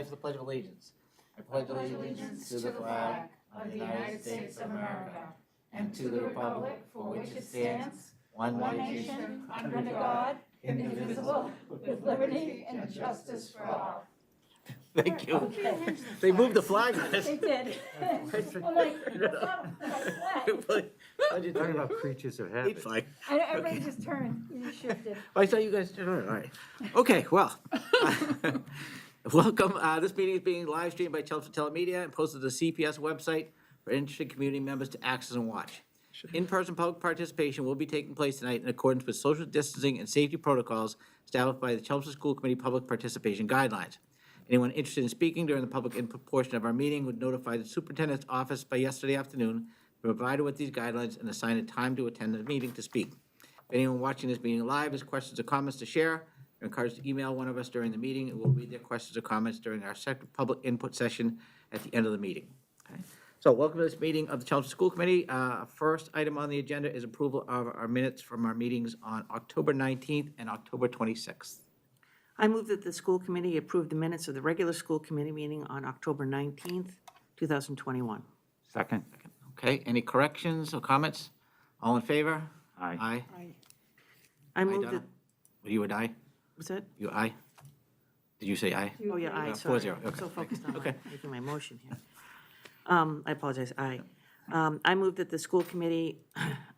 for the Pledge of Allegiance. I pledge allegiance to the flag of the United States of America and to the republic for which it stands, one nation, under God, indivisible, with liberty and justice for all. Thank you. Okay. They moved the flag. They did. I'm like, that's not a flag. Talking about creatures of habit. Flag. Everybody just turned, you shifted. I thought you guys did it. All right. Okay, well, welcome. This meeting is being live streamed by Chelmsford Telemedia and posted to the CPS website for interested community members to access and watch. In-person public participation will be taking place tonight in accordance with social distancing and safety protocols established by the Chelmsford School Committee Public Participation Guidelines. Anyone interested in speaking during the public input portion of our meeting would notify the superintendent's office by yesterday afternoon, provided with these guidelines, and assign a time to attend the meeting to speak. If anyone watching this meeting live has questions or comments to share, you're encouraged to email one of us during the meeting, and we'll read their questions or comments during our second public input session at the end of the meeting. Okay? So welcome to this meeting of the Chelmsford School Committee. First item on the agenda is approval of our minutes from our meetings on October 19th and October 26th. I move that the school committee approve the minutes of the regular school committee meeting on October 19th, 2021. Second. Okay, any corrections or comments? All in favor? Aye. Aye. I move Donna? that, Were you an aye? was that? You aye? Did you say aye? Oh, yeah, aye, 4-0, sorry. I'm okay. so focused on Okay. making my motion here. I apologize, aye. I move that the school committee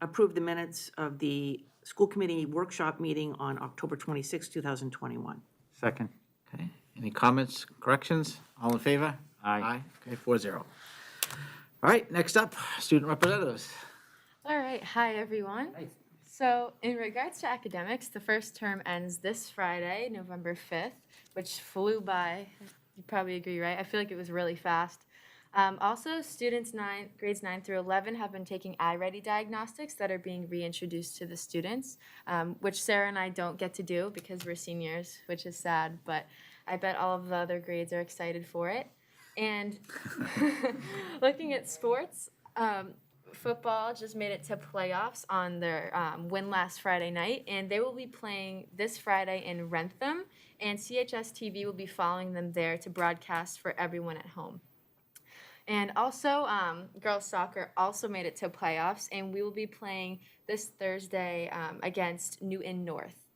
approve the minutes of the school committee workshop meeting on October 26, 2021. Second. Okay, any comments, corrections? All in favor? Aye. Aye, okay, 4-0. All right, next up, student representatives. All right, hi everyone. Hi. So in regards to academics, the first term ends this Friday, November 5th, which flew by. You probably agree, right? I feel like it was really fast. Also, students grades 9 through 11 have been taking iReady diagnostics that are being reintroduced to the students, which Sarah and I don't get to do because we're seniors, which is sad, but I bet all of the other grades are excited for it. And looking at sports, football just made it to playoffs on their win last Friday night, and they will be playing this Friday in Wrentham, and CHS TV will be following them there to broadcast for everyone at home. And also, girls soccer also made it to playoffs, and we will be playing this Thursday against Newton North.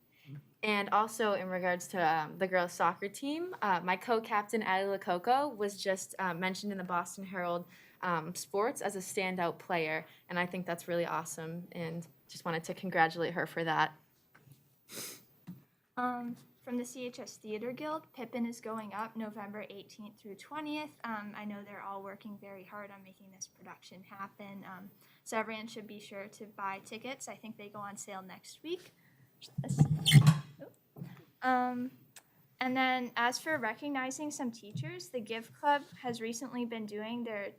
And also, in regards to the girls soccer team, my co-captain, Addie Lococo, was just mentioned in the Boston Herald Sports as a standout player, and I think that's really awesome, and just wanted to congratulate her for that. From the CHS Theater Guild, Pippin is going up November 18th through 20th. I know they're all working very hard on making this production happen. So everyone should be sure to buy tickets. I think they go on sale next week. And then as for recognizing some teachers, the Give Club has recently been doing their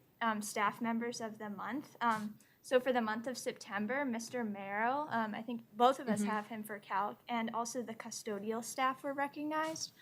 staff members of the month. So for the month of September, Mr. Merrill, I think both of us have him for calc, and also the custodial staff were recognized.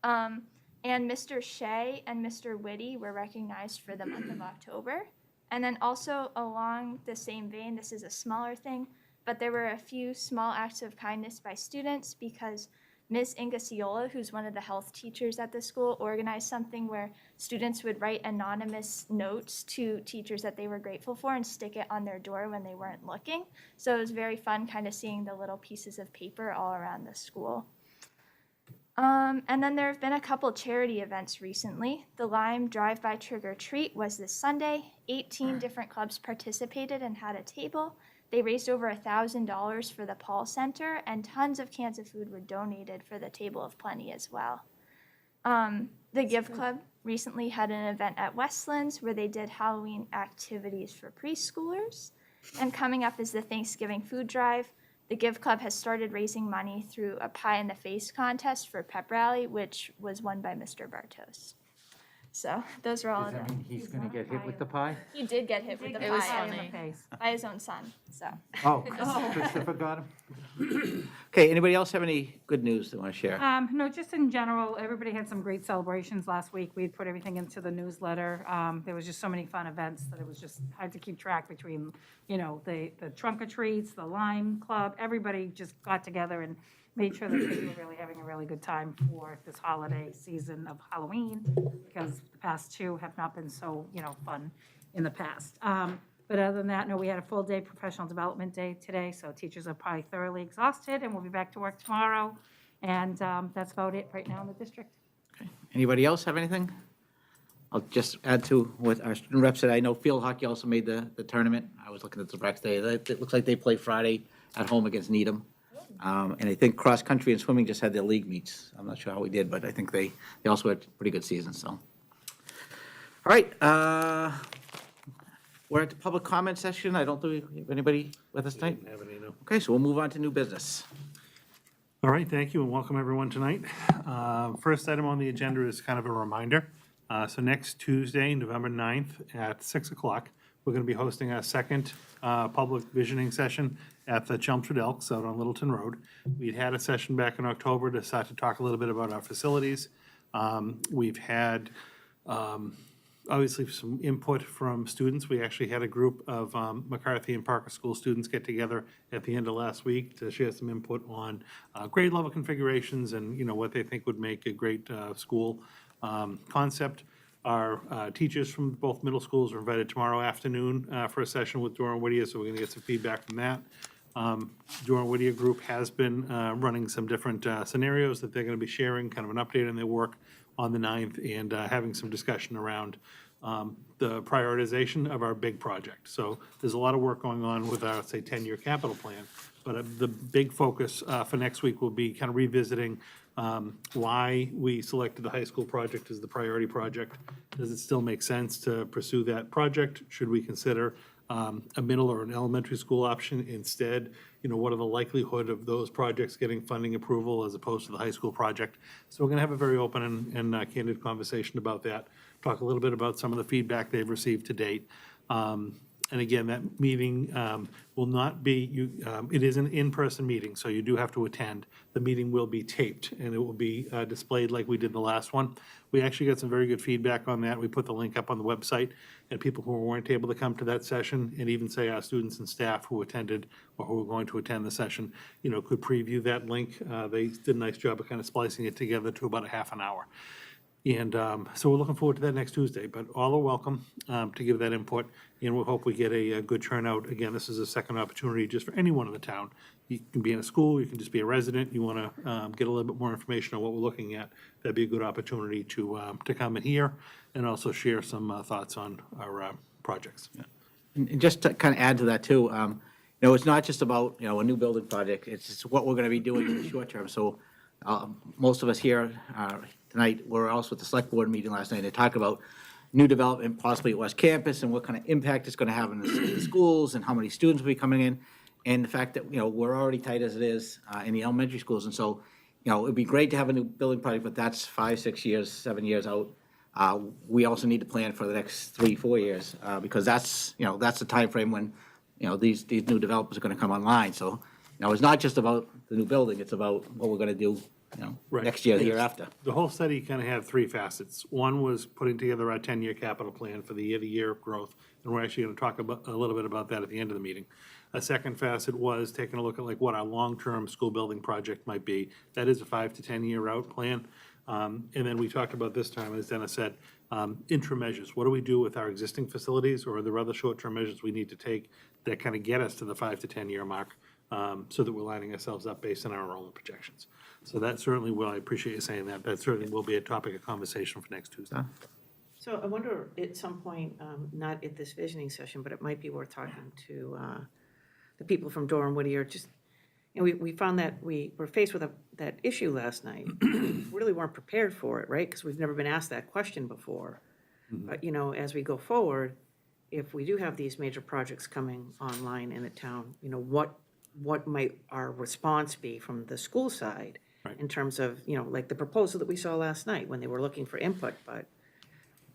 And Mr. Shea and Mr. Whitty were recognized for the month of October. And then also along the same vein, this is a smaller thing, but there were a few small acts of kindness by students because Ms. Ingasiola, who's one of the health teachers at the school, organized something where students would write anonymous notes to teachers that they were grateful for and stick it on their door when they weren't looking. So it was very fun kind of seeing the little pieces of paper all around the school. And then there have been a couple charity events recently. The Lime Drive-By Trick or Treat was this Sunday. 18 different clubs participated and had a table. They raised over $1,000 for the Paul Center, and tons of cans of food were donated for the Table of Plenty as well. The Give Club recently had an event at Westlands where they did Halloween activities for preschoolers. And coming up is the Thanksgiving food drive. The Give Club has started raising money through a pie in the face contest for Pep Rally, which was won by Mr. Bartos. So those are all Does of that them. mean he's going to get hit with the pie? He did get hit with the It was pie funny. by his own son. So Oh, Christopher got him? Okay, anybody else have any good news they want to share? No, just in general, everybody had some great celebrations last week. We put everything into the newsletter. There was just so many fun events that it was just hard to keep track between, you know, the trunk or treats, the Lime Club. Everybody just got together and made sure that kids were really having a really good time for this holiday season of Halloween, because the past two have not been so, fun in the past. But other than that, no, we had a full day professional development day today, so teachers are probably thoroughly exhausted, and we'll be back to work tomorrow. And that's about it right now in the district. Anybody else have anything? I'll just add to what our student rep said. I know field hockey also made the tournament. I was looking at the Brex day. It looks like they play Friday at home against Needham. And I think cross country and swimming just had their league meets. I'm not sure how we did, but I think they also had a pretty good season, so. All right, we're at the public comment session. I don't think we have anybody with us tonight. Okay, so we'll move on to new business. All right, thank you and welcome everyone tonight. First item on the agenda is kind of a reminder. So next Tuesday, November 9th at 6 o'clock, we're going to be hosting our second public visioning session at the Chelmsford Elks out on Littleton Road. We'd had a session back in October to start to talk a little bit about our facilities. We've had obviously some input from students. We actually had a group of McCarthy and Parker School students get together at the end of last week to share some input on grade level configurations and, what they think would make a great school concept. Our teachers from both middle schools are invited tomorrow afternoon for a session with Dora and Whittier, so we're going to get some feedback from that. Dora and Whittier Group has been running some different scenarios that they're going to be sharing, kind of an update on their work on the 9th, and having some discussion around the prioritization of our big project. So there's a lot of work going on with our, say, 10-year capital plan, but the big focus for next week will be kind of revisiting why we selected the high school project as the priority project. Does it still make sense to pursue that project? Should we consider a middle or an elementary school option instead? What are the likelihood of those projects getting funding approval as opposed to the high school project? So we're going to have a very open and candid conversation about that. Talk a little bit about some of the feedback they've received to date. And again, that meeting will not be, it is an in-person meeting, so you do have to attend. The meeting will be taped, and it will be displayed like we did the last one. We actually got some very good feedback on that. We put the link up on the website, and people who weren't able to come to that session, and even say our students and staff who attended or who are going to attend the session, could preview that link. They did a nice job of kind of splicing it together to about a half an hour. And so we're looking forward to that next Tuesday, but all are welcome to give that input, and we'll hope we get a good turnout. Again, this is a second opportunity just for anyone in the town. You can be in a school, you can just be a resident, you want to get a little bit more information on what we're looking at, that'd be a good opportunity to come and hear, and also share some thoughts on our projects. And just to kind of add to that too, it's not just about, a new building project, it's just what we're going to be doing in the short term. So most of us here tonight were also at the select board meeting last night. They talked about new development possibly at West Campus and what kind of impact it's going to have in the schools and how many students will be coming in. And the fact that, we're already tight as it is in the elementary schools. And so, it'd be great to have a new building project, but that's 5, 6 years, 7 years out. We also need to plan for the next 3, 4 years because that's the time frame when, these new developers are going to come online. So, it's not just about the new building, it's about what we're going to do, Right. next year, the year after. The whole study kind of had three facets. One was putting together our 10-year capital plan for the year-to-year growth, and we're actually going to talk about a little bit about that at the end of the meeting. A second facet was taking a look at what our long-term school building project might be. That is a 5 to 10-year out plan. And then we talked about this time, as Dennis said, interim measures. What do we do with our existing facilities, or are there other short-term measures we need to take that kind of get us to the 5 to 10-year mark so that we're lining ourselves up based on our enrollment projections? So that certainly will, I appreciate you saying that, that certainly will be a topic of conversation for next Tuesday. So I wonder at some point, not at this visioning session, but it might be worth talking to the people from Dora and Whittier. Just, we found that we were faced with that issue last night. We really weren't prepared for it, right? Because we've never been asked that question before. But, as we go forward, if we do have these major projects coming online in the town, what might our response be from the school side? Right. In terms of, like the proposal that we saw last night when they were looking for input, but,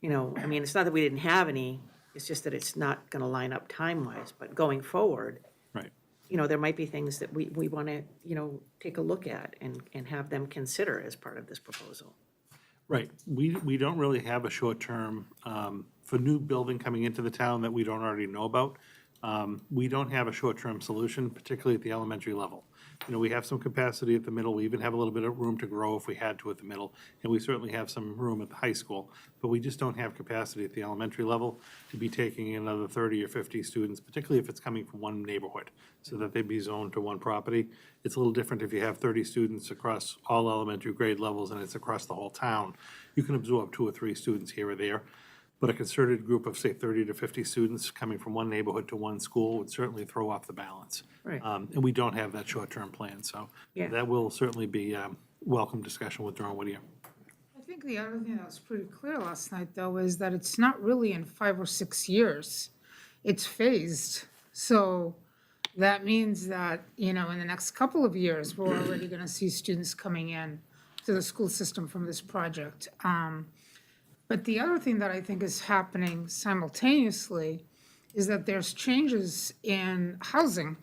it's not that we didn't have any, it's just that it's not gonna line up time-wise, but going forward, Right. there might be things that we wanna, take a look at and have them consider as part of this proposal. Right. We don't really have a short-term, for new building coming into the town that we don't already know about. We don't have a short-term solution, particularly at the elementary level. we have some capacity at the middle. We even have a little bit of room to grow if we had to at the middle. And we certainly have some room at the high school. But we just don't have capacity at the elementary level to be taking in another 30 or 50 students, particularly if it's coming from one neighborhood, so that they'd be zoned to one property. It's a little different if you have 30 students across all elementary grade levels and it's across the whole town. You can absorb 2 or 3 students here or there. But a concerted group of, say, 30 to 50 students coming from one neighborhood to one school would certainly throw off the balance. Right. And we don't have that short-term plan, so Yeah. that will certainly be welcome discussion with Durham Whittier. I think the other thing that was pretty clear last night, though, is that it's not really in 5 or 6 years. It's phased. So that means that, in the next couple of years, we're already going to see students coming in to the school system from this project. But the other thing that I think is happening simultaneously is that there's changes in housing,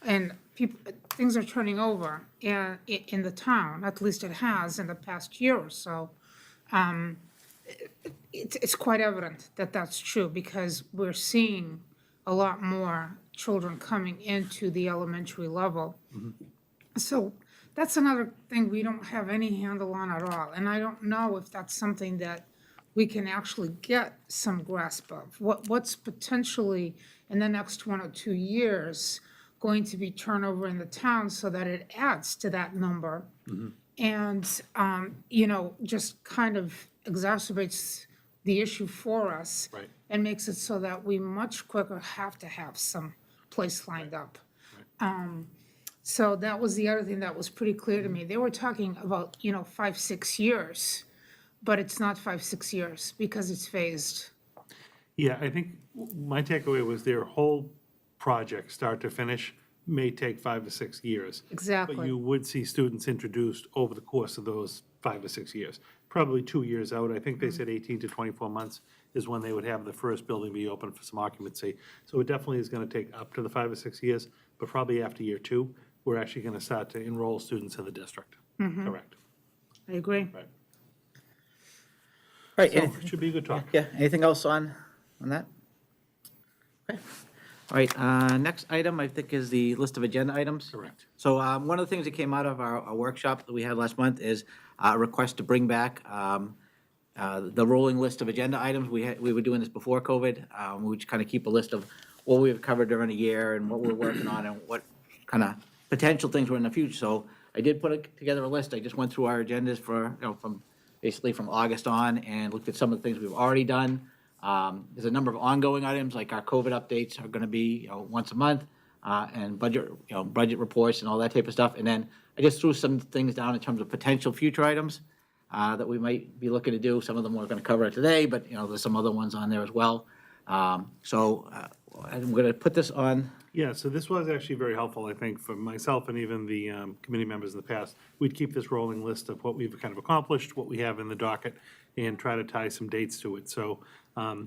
and things are turning over in the town, at least it has in the past year or so. It's quite evident that that's true, because we're seeing a lot more children coming into the elementary level. So that's another thing we don't have any handle on at all, and I don't know if that's something that we can actually get some grasp of. What's potentially in the next 1 or 2 years going to be turnover in the town so that it adds to that number? And, just kind of exacerbates the issue for us. Right. And makes it so that we much quicker have to have some place lined up. So that was the other thing that was pretty clear to me. They were talking about, 5, 6 years. But it's not 5, 6 years because it's phased. Yeah, I think my takeaway was their whole project, start to finish, may take 5 to 6 years. Exactly. But you would see students introduced over the course of those 5 to 6 years. Probably 2 years out, I think they said 18 to 24 months is when they would have the first building be open for some occupancy. So it definitely is going to take up to the 5 or 6 years, but probably after year 2, we're actually going to start to enroll students in the district. Correct. I agree. Right. All right, So anything- it should be a good talk. yeah, anything else on that? Okay. All right, next item, I think, is the list of agenda items. Correct. So one of the things that came out of our workshop that we had last month is a request to bring back the rolling list of agenda items. We were doing this before COVID. We just kind of keep a list of what we've covered during a year and what we're working on and what kind of potential things were in the future. So I did put together a list. I just went through our agendas for, from basically from August on and looked at some of the things we've already done. There's a number of ongoing items, like our COVID updates are going to be, once a month, and budget reports and all that type of stuff. And then I just threw some things down in terms of potential future items that we might be looking to do. Some of them we're going to cover today, but, there's some other ones on there as well. So I'm going to put this on. Yeah, so this was actually very helpful, I think, for myself and even the committee members in the past. We'd keep this rolling list of what we've kind of accomplished, what we have in the docket, and try to tie some dates to it. So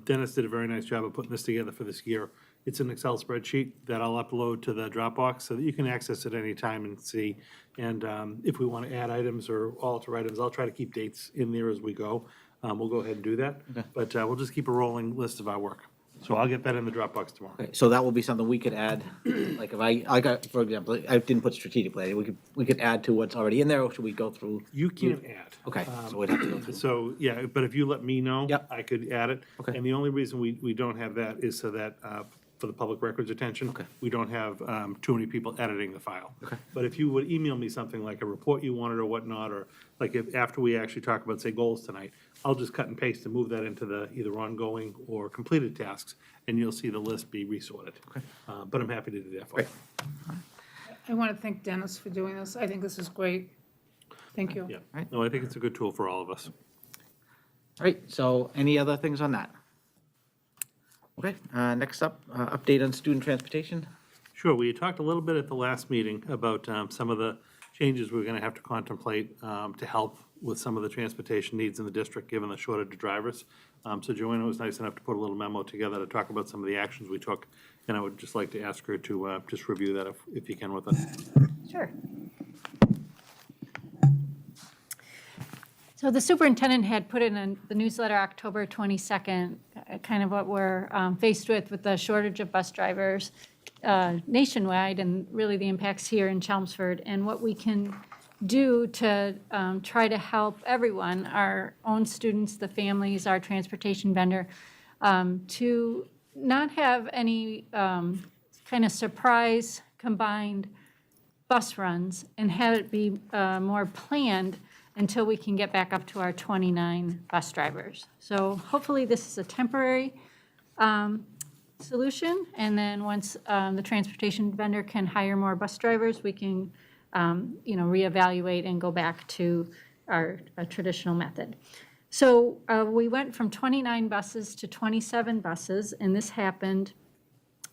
Dennis did a very nice job of putting this together for this year. It's an Excel spreadsheet that I'll upload to the Dropbox so that you can access it any time and see. And if we want to add items or alter items, I'll try to keep dates in there as we go. We'll go ahead and do that. But we'll just keep a rolling list of our work. So I'll get that in the Dropbox tomorrow. Okay, so that will be something we could add, like if I got, for example, I didn't put strategic planning, we could add to what's already in there, or should we go through? You can add. Okay, so we'd have to go through. So, yeah, but if you let me know. Yep. I could add it. Okay. And the only reason we don't have that is so that, for the public records attention. Okay. We don't have too many people editing the file. Okay. But if you would email me something like a report you wanted or whatnot, or like if, after we actually talk about, say, goals tonight, I'll just cut and paste and move that into the either ongoing or completed tasks, and you'll see the list be resorted. Okay. But I'm happy to do that for you. Great. I want to thank Dennis for doing this. I think this is great. Thank you. Yeah. Right. No, I think it's a good tool for all of us. All right, so any other things on that? Okay, next up, update on student transportation. Sure, we had talked a little bit at the last meeting about some of the changes we're going to have to contemplate to help with some of the transportation needs in the district, given the shortage of drivers. So Joanna was nice enough to put a little memo together to talk about some of the actions we took, and I would just like to ask her to just review that if you can with us. Sure. So the superintendent had put in the newsletter October 22nd, kind of what we're faced with the shortage of bus drivers nationwide, and really the impacts here in Chelmsford, and what we can do to try to help everyone, our own students, the families, our transportation vendor, to not have any kind of surprise combined bus runs, and have it be more planned until we can get back up to our 29 bus drivers. So hopefully this is a temporary solution, and then once the transportation vendor can hire more bus drivers, we can, reevaluate and go back to our traditional method. So we went from 29 buses to 27 buses, and this happened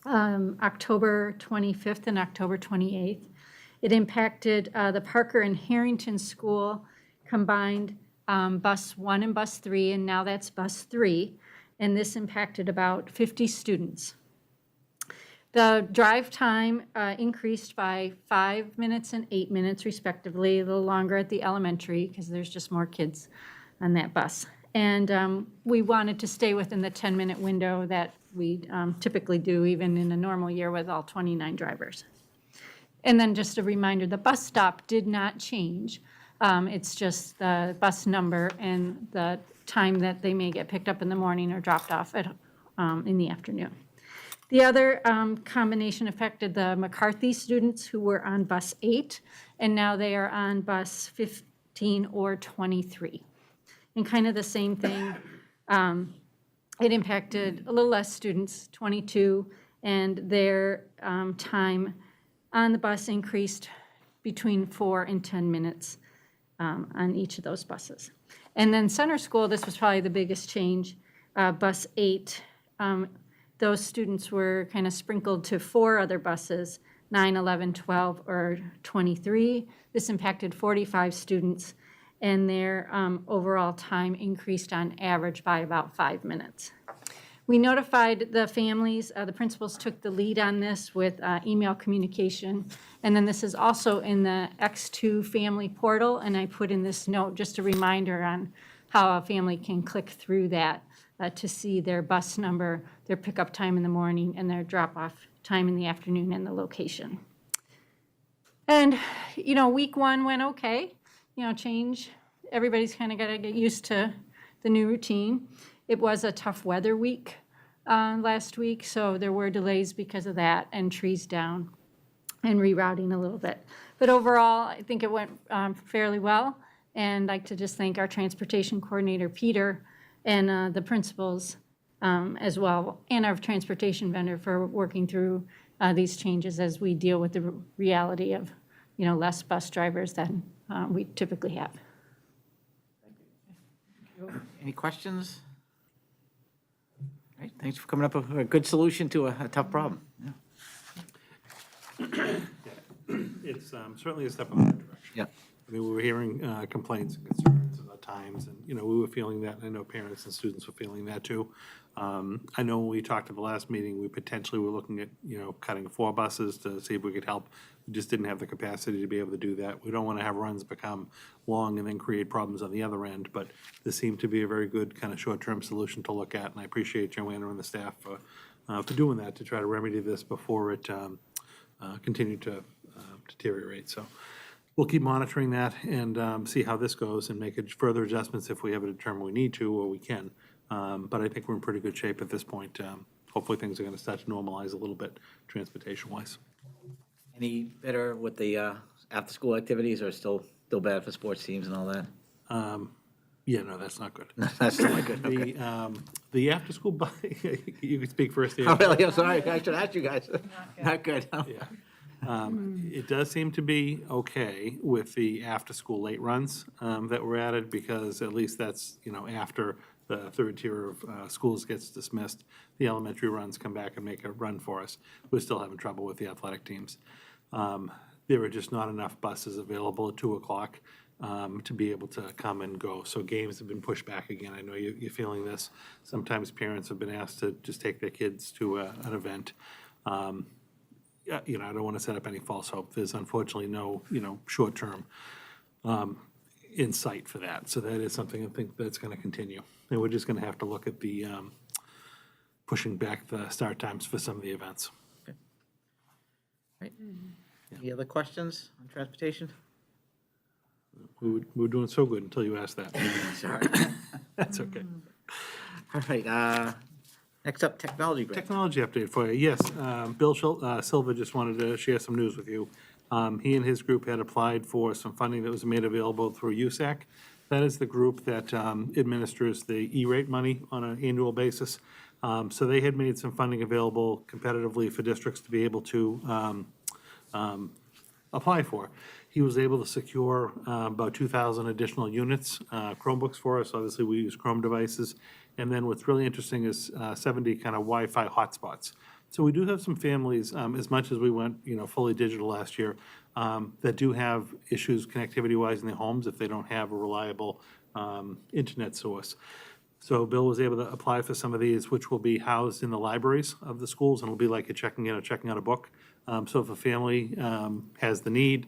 October 25th and October 28th. It impacted the Parker and Harrington School combined, bus 1 and bus 3, and now that's bus 3, and this impacted about 50 students. The drive time increased by 5 minutes and 8 minutes respectively, a little longer at the elementary because there's just more kids on that bus. And we wanted to stay within the 10-minute window that we typically do even in a normal year with all 29 drivers. And then just a reminder, the bus stop did not change. It's just the bus number and the time that they may get picked up in the morning or dropped off in the afternoon. The other combination affected the Mccarthy students who were on bus 8, and now they are on bus 15 or 23. And kind of the same thing, it impacted a little less students, 22, and their time on the bus increased between 4 and 10 minutes on each of those buses. And then Center School, this was probably the biggest change, bus 8, those students were kind of sprinkled to 4 other buses, 9, 11, 12, or 23. This impacted 45 students, and their overall time increased on average by about 5 minutes. We notified the families, the principals took the lead on this with email communication, and then this is also in the X2 family portal, and I put in this note just a reminder on how a family can click through that to see their bus number, their pickup time in the morning, and their drop-off time in the afternoon and the location. And, week 1 went okay, change. Everybody's kind of got to get used to the new routine. It was a tough weather week last week, so there were delays because of that, and trees down and rerouting a little bit. But overall, I think it went fairly well, and I'd like to just thank our transportation coordinator, Peter, and the principals as well, and our transportation vendor for working through these changes as we deal with the reality of, less bus drivers than we typically have. Any questions? All right, thanks for coming up with a good solution to a tough problem. Yeah. It's certainly a step in the right direction. Yeah. I mean, we were hearing complaints and concerns at times, and, we were feeling that, and I know parents and students were feeling that too. I know when we talked at the last meeting, we potentially were looking at, cutting 4 buses to see if we could help. We just didn't have the capacity to be able to do that. We don't want to have runs become long and then create problems on the other end, but this seemed to be a very good kind of short-term solution to look at, and I appreciate Joanna and the staff for doing that, to try to remedy this before it continued to deteriorate. So we'll keep monitoring that and see how this goes and make further adjustments if we ever determine we need to or we can. But I think we're in pretty good shape at this point. Hopefully things are going to start to normalize a little bit transportation-wise. Any better with the after-school activities, or still bad for sports teams and all that? Yeah, no, that's not good. That's still not good, okay. The after-school, you can speak first here. Oh, really? I'm sorry, I should ask you guys. Not good, huh? Yeah. It does seem to be okay with the after-school late runs that were added, because at least that's, after the 3rd tier of schools gets dismissed, the elementary runs come back and make a run for us. We're still having trouble with the athletic teams. There are just not enough buses available at 2 o'clock to be able to come and go. So games have been pushed back again. I know you're feeling this. Sometimes parents have been asked to just take their kids to an event. I don't want to set up any false hope. There's unfortunately no, short-term in sight for that. So that is something I think that's going to continue. And we're just going to have to look at the pushing back the start times for some of the events. Right. Any other questions on transportation? We were doing so good until you asked that. Sorry. That's okay. All right, next up, technology grant. Technology update for you, yes. Bill Silva just wanted to share some news with you. He and his group had applied for some funding that was made available through USAC. That is the group that administers the E-rate money on an annual basis. So they had made some funding available competitively for districts to be able to apply for. He was able to secure about 2,000 additional units, Chromebooks for us. Obviously, we use Chrome devices. And then what's really interesting is 70 kind of Wi-Fi hotspots. So we do have some families, as much as we went, fully digital last year, that do have issues connectivity-wise in their homes if they don't have a reliable internet source. So Bill was able to apply for some of these, which will be housed in the libraries of the schools, and it'll be like a checking in or checking out a book. So if a family has the need,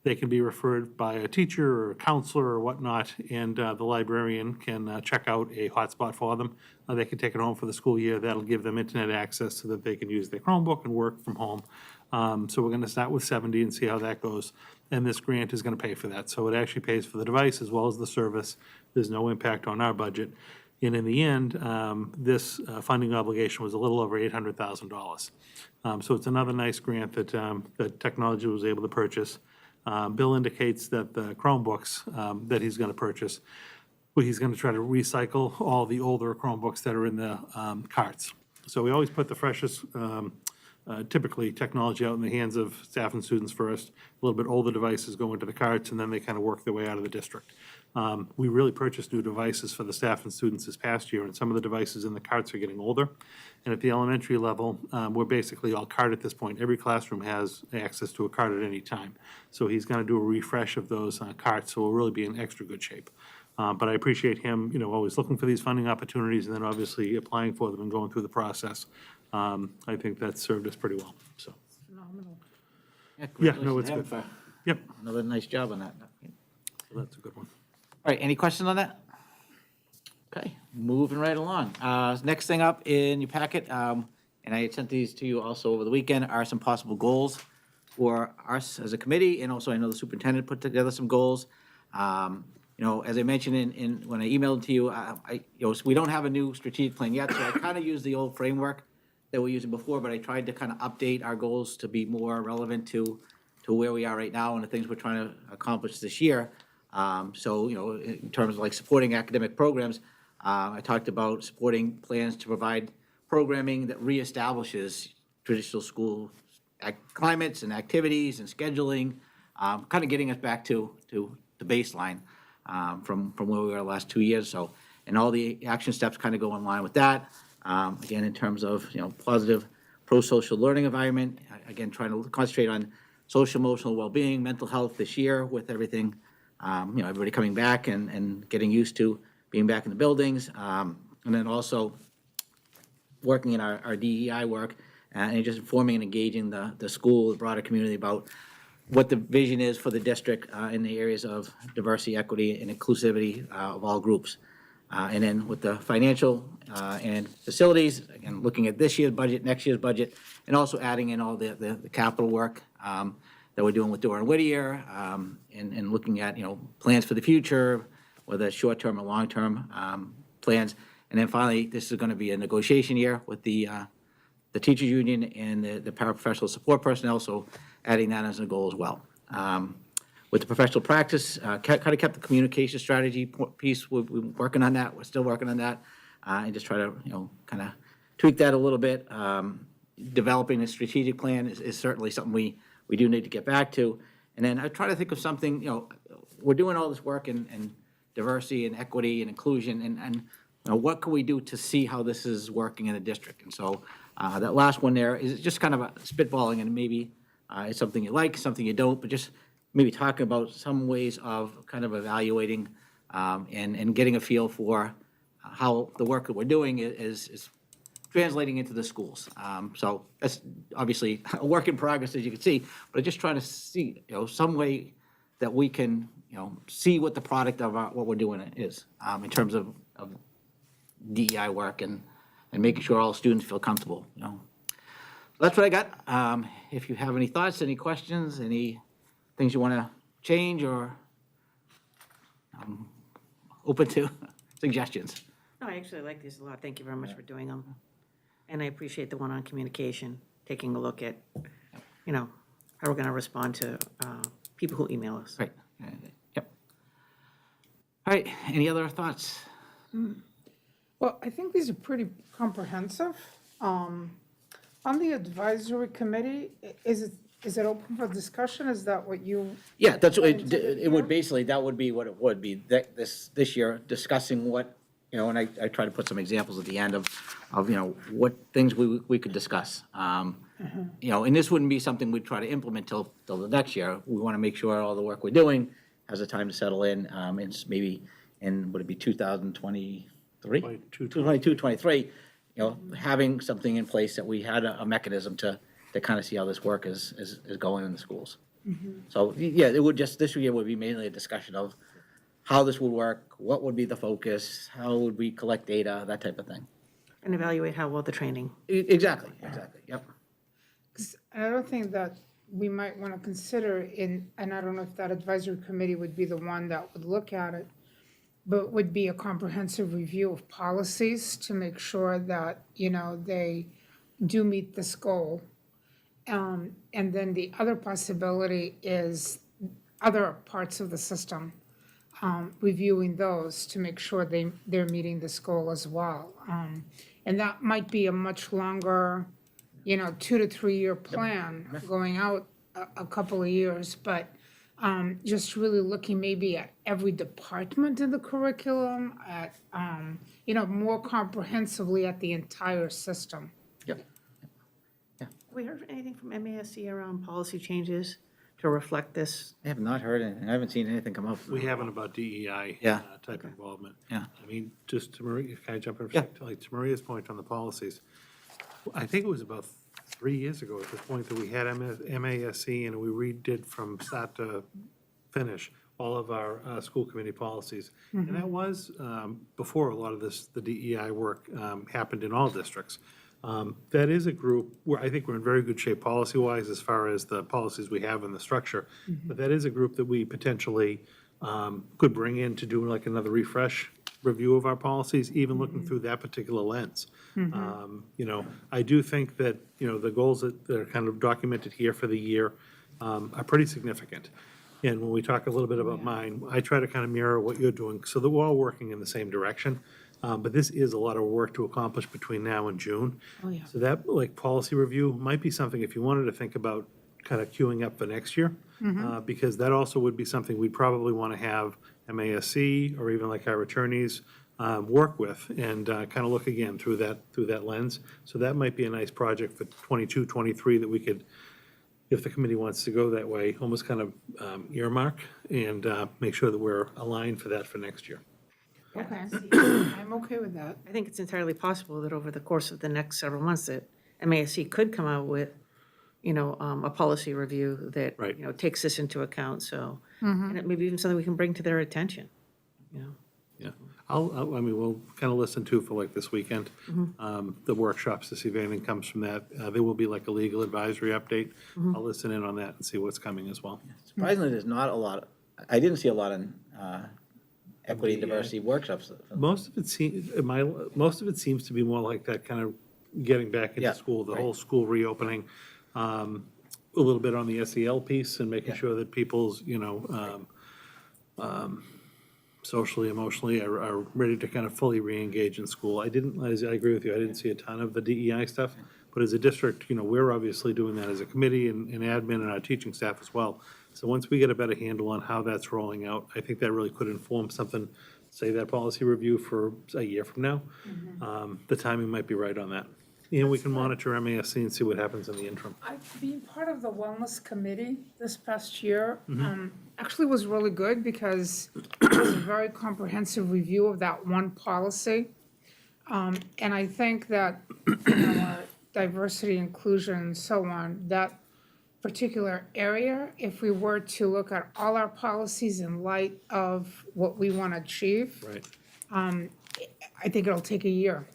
they can be referred by a teacher or a counselor or whatnot, and the librarian can check out a hotspot for them. They can take it home for the school year. That'll give them internet access so that they can use their Chromebook and work from home. So we're going to start with 70 and see how that goes. And this grant is going to pay for that. So it actually pays for the device as well as the service. There's no impact on our budget. And in the end, this funding obligation was a little over $800,000. So it's another nice grant that technology was able to purchase. Bill indicates that the Chromebooks that he's going to purchase, well, he's going to try to recycle all the older Chromebooks that are in the carts. So we always put the freshest, typically technology out in the hands of staff and students first. A little bit older devices go into the carts, and then they kind of work their way out of the district. We really purchased new devices for the staff and students this past year, and some of the devices in the carts are getting older. And at the elementary level, we're basically all cart at this point. Every classroom has access to a cart at any time. So he's going to do a refresh of those carts, so we'll really be in extra good shape. But I appreciate him, always looking for these funding opportunities and then obviously applying for them and going through the process. I think that's served us pretty well, so. Yeah, no, it's Congratulations to him good. for Yep, Another nice job on that. so that's a good one. All right, any questions on that? Okay, moving right along. Next thing up in your packet, and I had sent these to you also over the weekend, are some possible goals for us as a committee, and also I know the superintendent put together some goals. As I mentioned when I emailed to you, we don't have a new strategic plan yet, so I kind of used the old framework that we're using before, but I tried to kind of update our goals to be more relevant to where we are right now and the things we're trying to accomplish this year. So, in terms of like supporting academic programs, I talked about supporting plans to provide programming that reestablishes traditional school climates and activities and scheduling, kind of getting us back to the baseline from where we were the last 2 years. So, and all the action steps kind of go in line with that. Again, in terms of, positive pro-social learning environment, again, trying to concentrate on social emotional well-being, mental health this year with everything, everybody coming back and getting used to being back in the buildings. And then also working in our DEI work and just informing and engaging the school, the broader community about what the vision is for the district in the areas of diversity, equity, and inclusivity of all groups. And then with the financial and facilities, again, looking at this year's budget, next year's budget, and also adding in all the capital work that we're doing with Dora and Whittier, and looking at, plans for the future, whether it's short-term or long-term plans. And then finally, this is going to be a negotiation year with the teachers union and the paraprofessional support personnel, so adding that as a goal as well. With the professional practice, kind of kept the communication strategy piece. We're working on that. We're still working on that, and just try to, kind of tweak that a little bit. Developing a strategic plan is certainly something we do need to get back to. And then I try to think of something, we're doing all this work in diversity and equity and inclusion, and what can we do to see how this is working in a district? And so that last one there is just kind of a spitballing, and maybe it's something you like, something you don't, but just maybe talking about some ways of kind of evaluating and getting a feel for how the work that we're doing is translating into the schools. So that's obviously a work in progress, as you can see, but just trying to see, some way that we can, see what the product of what we're doing is in terms of DEI work and and making sure all students feel comfortable, you know. That's what I got. If you have any thoughts, any questions, any things you want to change, or open to suggestions. No, I actually like these a lot. Thank you very much for doing them. And I appreciate the one on communication, taking a look at, you know, how we're going to respond to people who email us. Right, yep. All right, any other thoughts? Well, I think these are pretty comprehensive. On the advisory committee, is it open for discussion? Is that what you? Yeah, that's what, it would basically, that would be what it would be, this year, discussing what, you know, and I try to put some examples at the end of, you know, what things we could discuss. You know, and this wouldn't be something we'd try to implement till the next year. We want to make sure all the work we're doing has a time to settle in, and maybe would it be 2023? 22, 23, you know, having something in place that we had a mechanism to kind of see how this work is going in the schools. So, yeah, it would just, this year would be mainly a discussion of how this would work, what would be the focus, how would we collect data, that type of thing. And evaluate how well the training. Exactly, yep. 'Cause another thing that we might want to consider and I don't know if that advisory committee would be the one that would look at it, but would be a comprehensive review of policies to make sure that, you know, they do meet this goal. And then the other possibility is other parts of the system, reviewing those to make sure they're meeting this goal as well. And that might be a much longer, you know, 2 to 3 year plan going out a couple of years, but just really looking maybe at every department in the curriculum, at, you know, more comprehensively at the entire system. Yep. Have we heard anything from MASC around policy changes to reflect this? I have not heard it, and I haven't seen anything come up. We haven't about DEI Yeah. type involvement. Yeah. I mean, just to Maria, can I jump in? Yeah. Like to Maria's point on the policies, I think it was about 3 years ago at this point that we had MASC and we redid from start to finish all of our school committee policies. And that was before a lot of the DEI work happened in all districts. That is a group where I think we're in very good shape policy-wise as far as the policies we have in the structure. But that is a group that we potentially could bring in to do like another refresh review of our policies, even looking through that particular lens. You know, I do think that, you know, the goals that are kind of documented here for the year are pretty significant. And when we talk a little bit about mine, I try to kind of mirror what you're doing so that we're all working in the same direction. But this is a lot of work to accomplish between now and June. Oh, yeah. So that, like, policy review might be something, if you wanted to think about kind of queuing up for next year, because that also would be something we'd probably want to have MASC or even like our attorneys work with and kind of look again through that lens. So that might be a nice project for 22, 23 that we could, if the committee wants to go that way, almost kind of earmark and make sure that we're aligned for that for next year. Okay, I'm okay with that. I think it's entirely possible that over the course of the next several months that MASC could come out with, you know, a policy review that, Right. you know, takes this into account, so. And it may be even something we can bring to their attention, you know. Yeah, I mean, we'll kind of listen to for like this weekend, the workshops to see if anything comes from that. There will be like a legal advisory update. I'll listen in on that and see what's coming as well. Surprisingly, there's not a lot, I didn't see a lot in equity and diversity workshops. Most of it seems to be more like that kind of getting back into Yeah, school, the right. whole school reopening. A little bit on the SEL piece and making Yeah. sure that people's, you know, socially, emotionally are ready to kind of fully re-engage in school. I agree with you, I didn't see a ton of the DEI stuff, but as a district, you know, we're obviously doing that as a committee and admin and our teaching staff as well. So once we get a better handle on how that's rolling out, I think that really could inform something, say that policy review for a year from now. The timing might be right on that. And we can monitor MASC and see what happens in the interim. Being part of the wellness committee this past year actually was really good because it was a very comprehensive review of that one policy. And I think that, you know, our diversity, inclusion, and so on, that particular area, if we were to look at all our policies in light of what we want to achieve, Right. I think it'll take a year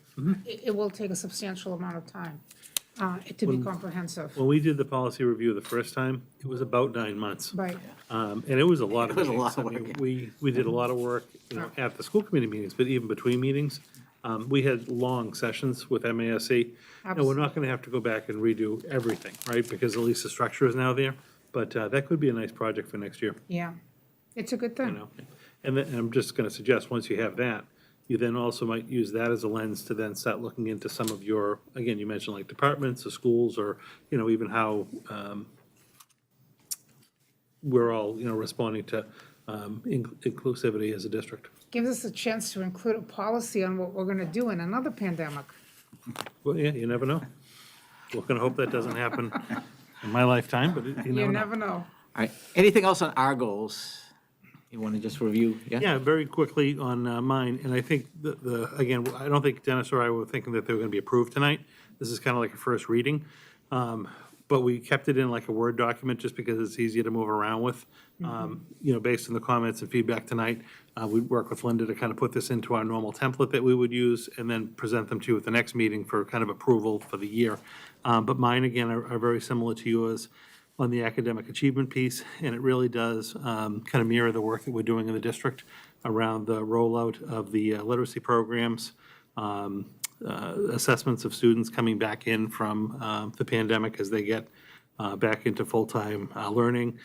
it will take a substantial amount of time to be comprehensive. When we did the policy review the first time, it was about 9 months. Right, And it was a lot of It was a meetings. lot of I mean, work. we did a lot of work, at the school committee meetings, but even between meetings. We had long sessions with MASC. And we're not gonna have to go back and redo everything, right? Because at least the structure is now there. But that could be a nice project for next year, yeah. It's a good thing. And then, and I'm just gonna suggest, once you have that, you then also might use that as a lens to then start looking into some of your, again, you mentioned like departments or schools, or, even how, we're all, responding to, inclusivity as a district. Gives us a chance to include a policy on what we're gonna do in another pandemic. Well, yeah, you never know. We're gonna hope that doesn't happen in my lifetime, but you You never know. never know. All right, anything else on our goals? You want to just review? Yeah, very quickly on mine, and I think again, I don't think Dennis or I were thinking that they were gonna be approved tonight. This is kind of like a first reading. But we kept it in like a Word document just because it's easier to move around with. Based on the comments and feedback tonight, we'd work with Linda to kind of put this into our normal template that we would use and then present them to you at the next meeting for kind of approval for the year. But mine, again, are very similar to yours on the academic achievement piece, and it really does kind of mirror the work that we're doing in the district around the rollout of the literacy programs, assessments of students coming back in from the pandemic as they get back into full-time learning.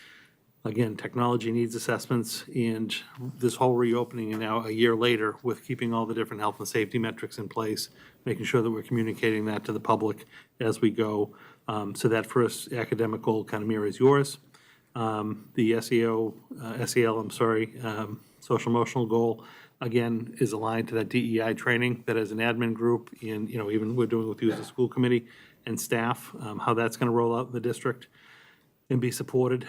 Again, technology needs assessments, and this whole reopening, and now a year later, with keeping all the different health and safety metrics in place, making sure that we're communicating that to the public as we go. So that first academic goal kind of mirrors yours. The SEL, social emotional goal, again, is aligned to that DEI training that as an admin group, and, even we're doing with you as a school committee and staff, how that's gonna roll out in the district and be supported.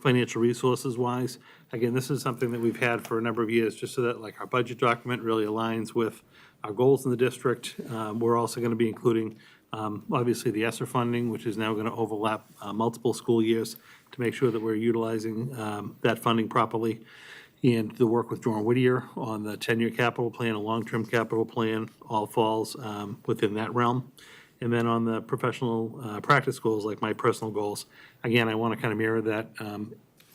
Financial resources wise, again, this is something that we've had for a number of years, just so that like our budget document really aligns with our goals in the district. We're also gonna be including, obviously, the ESSER funding, which is now gonna overlap multiple school years to make sure that we're utilizing that funding properly. And the work with Jordan Whittier on the 10-year capital plan, a long-term capital plan, all falls within that realm. And then on the professional practice goals, like my personal goals, again, I want to kind of mirror that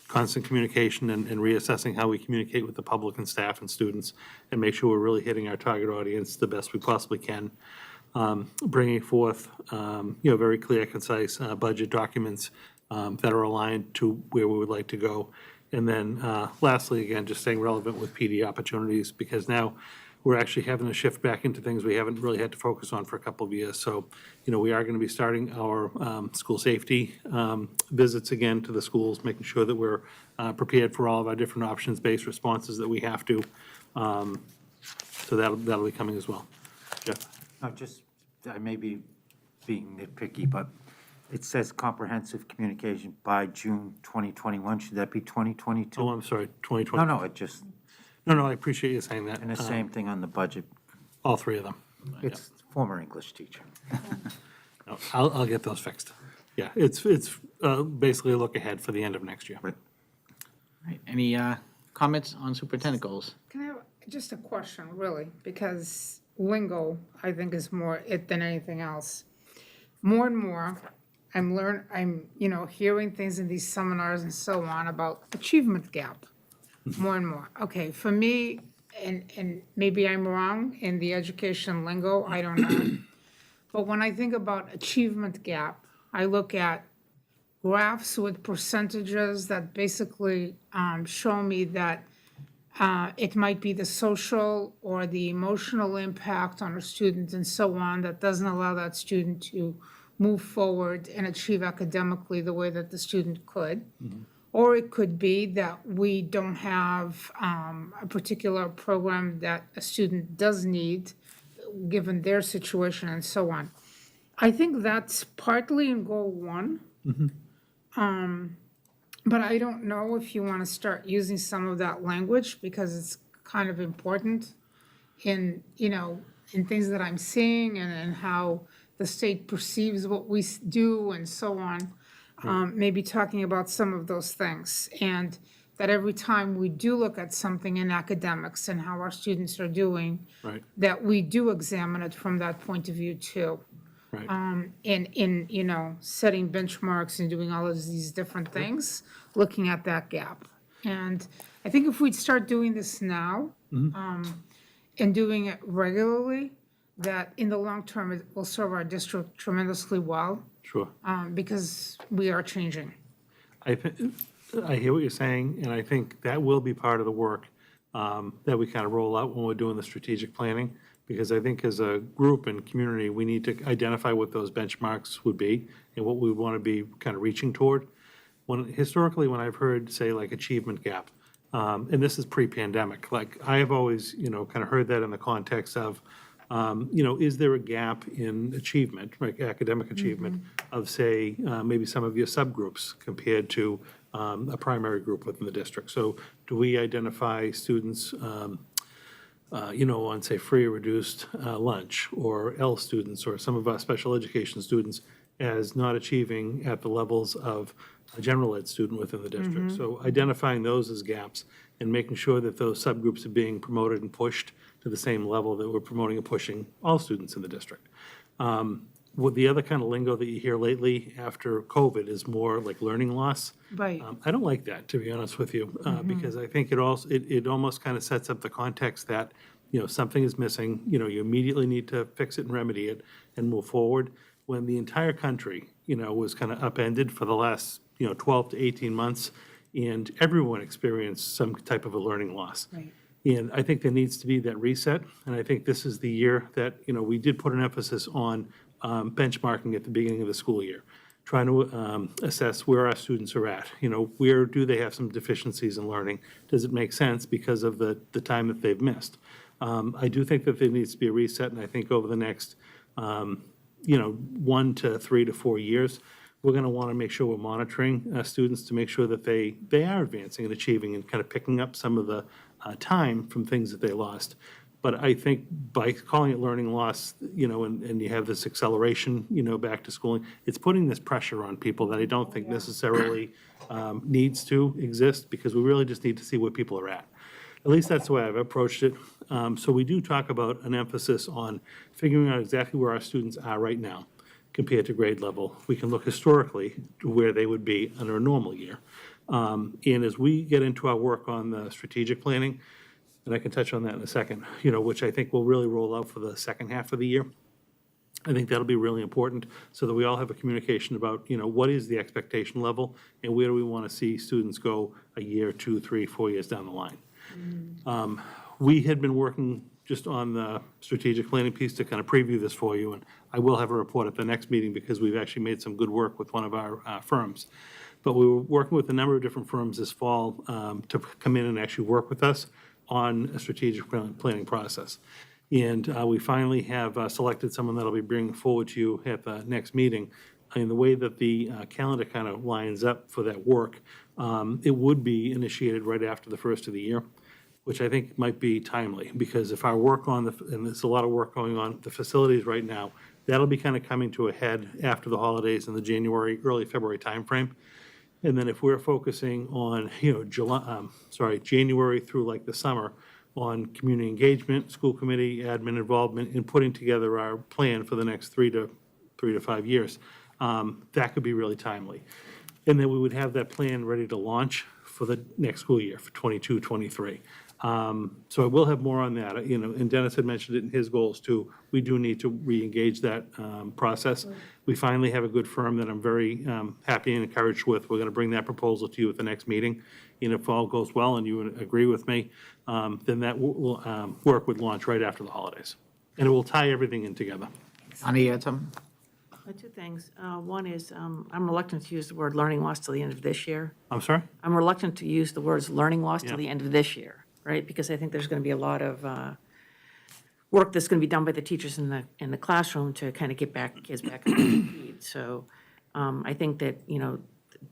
constant communication and reassessing how we communicate with the public and staff and students, and make sure we're really hitting our target audience the best we possibly can. Bringing forth, very clear, concise budget documents that are aligned to where we would like to go. And then lastly, again, just staying relevant with PD opportunities, because now we're actually having to shift back into things we haven't really had to focus on for a couple of years. So, we are going to be starting our school safety visits again to the schools, making sure that we're prepared for all of our different options-based responses that we have to. So that'll be coming as well. Jeff? No, I may be being nitpicky, but it says comprehensive communication by June 2021. Should that be 2022? Oh, I'm sorry, 2020. No, it just, No, I appreciate you saying that. and the same thing on the budget. All three of them. It's former English teacher. No, I'll get those fixed. Yeah, it's basically a look ahead for the end of next year. All right, any comments on superintendent goals? Can I have just a question, really? Because lingo, I think, is more it than anything else. More and more, I'm hearing things in these seminars and so on about achievement gap. More and more. Okay, for me, and maybe I'm wrong in the education lingo, I don't know. But when I think about achievement gap, I look at graphs with percentages that basically show me that it might be the social or the emotional impact on a student and so on that doesn't allow that student to move forward and achieve academically the way that the student could. Or it could be that we don't have a particular program that a student does need, given their situation and so on. I think that's partly in goal one. But I don't know if you want to start using some of that language, because it's kind of important in things that I'm seeing and how the state perceives what we do and so on. Maybe talking about some of those things. And that every time we do look at something in academics and how our students are doing, Right, that we do examine it from that point of view too. right. In, you know, setting benchmarks and doing all of these different things, looking at that gap. And I think if we'd start doing this now, and doing it regularly, that in the long term, it will serve our district tremendously well, Sure. because we are changing. I hear what you're saying, and I think that will be part of the work that we kind of roll out when we're doing the strategic planning, because I think as a group and community, we need to identify what those benchmarks would be and what we want to be kind of reaching toward. Historically, when I've heard, say, like achievement gap, and this is pre-pandemic, like I have always, you know, kind of heard that in the context of, you know, is there a gap in achievement, like academic achievement of, say, maybe some of your subgroups compared to a primary group within the district? So do we identify students, you know, on, say, free or reduced lunch, or L students, or some of our special education students as not achieving at the levels of a general ed student within the district? So identifying those as gaps and making sure that those subgroups are being promoted and pushed to the same level that we're promoting and pushing all students in the district. With the other kind of lingo that you hear lately after COVID is more like learning loss. Right. I don't like that, to be honest with you, because I think it almost kind of sets up the context that, you know, something is missing, you know, you immediately need to fix it and remedy it and move forward, when the entire country, you know, was kind of upended for the last, you know, 12 to 18 months, and everyone experienced some type of a learning loss. Right. And I think there needs to be that reset, and I think this is the year that, you know, we did put an emphasis on benchmarking at the beginning of the school year, trying to assess where our students are at. You know, where do they have some deficiencies in learning? Does it make sense because of the time that they've missed? I do think that there needs to be a reset, and I think over the next, you know, 1 to 3 to 4 years, we're going to want to make sure we're monitoring students to make sure that they are advancing and achieving and kind of picking up some of the time from things that they lost. But I think by calling it learning loss, you know, and you have this acceleration, you know, back to schooling, it's putting this pressure on people that I don't think necessarily needs to exist, because we really just need to see where people are at. At least that's the way I've approached it. So we do talk about an emphasis on figuring out exactly where our students are right now compared to grade level. We can look historically to where they would be under a normal year. And as we get into our work on the strategic planning, and I can touch on that in a second, you know, which I think will really roll out for the second half of the year. I think that'll be really important, so that we all have a communication about, you know, what is the expectation level and where do we want to see students go a year, 2, 3, 4 years down the line. We had been working just on the strategic planning piece to kind of preview this for you, and I will have a report at the next meeting because we've actually made some good work with one of our firms. But we were working with a number of different firms this fall to come in and actually work with us on a strategic planning process. And we finally have selected someone that'll be bringing forward to you at the next meeting. And the way that the calendar kind of lines up for that work, it would be initiated right after the first of the year, which I think might be timely, because if our work on and there's a lot of work going on the facilities right now, that'll be kind of coming to a head after the holidays in the January, early February timeframe. And then if we're focusing on, you know, January through like the summer on community engagement, school committee, admin involvement, and putting together our plan for the next 3 to 5 years, that could be really timely. And then we would have that plan ready to launch for the next school year, for 22, 23. So I will have more on that, you know, and Dennis had mentioned it in his goals too. We do need to re-engage that process. We finally have a good firm that I'm very happy and encouraged with. We're going to bring that proposal to you at the next meeting. And if all goes well and you agree with me, then that work would launch right after the holidays. And it will tie everything in together. Ani, you had something? Two things. One is, I'm reluctant to use the word learning loss till the end of this year. I'm sorry? I'm reluctant to use the words learning loss Yeah. till the end of this year, right? Because I think there's going to be a lot of work that's going to be done by the teachers in the classroom to kind of get kids back on their feet. So I think that, you know,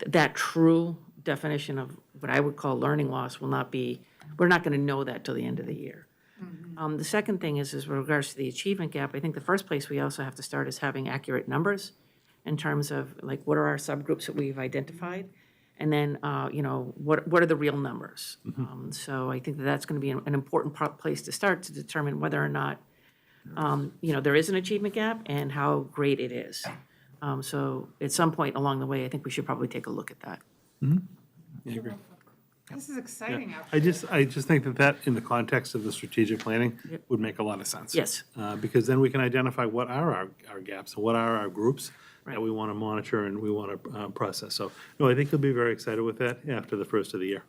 that true definition of what I would call learning loss will not be, we're not going to know that till the end of the year. The second thing is with regards to the achievement gap, I think the first place we also have to start is having accurate numbers in terms of like what are our subgroups that we've identified, And then, what are the real numbers? So I think that that's going to be an important place to start to determine whether or not, there is an achievement gap and how great it is. So at some point along the way, I think we should probably take a look at that. I agree. This is exciting out I just think that in the context of the strategic planning would make a lot of sense. Yes. Because then we can identify what are our gaps, and what are our groups that we want to monitor and we want to process. So, no, I think they'll be very excited with that after the first of the year.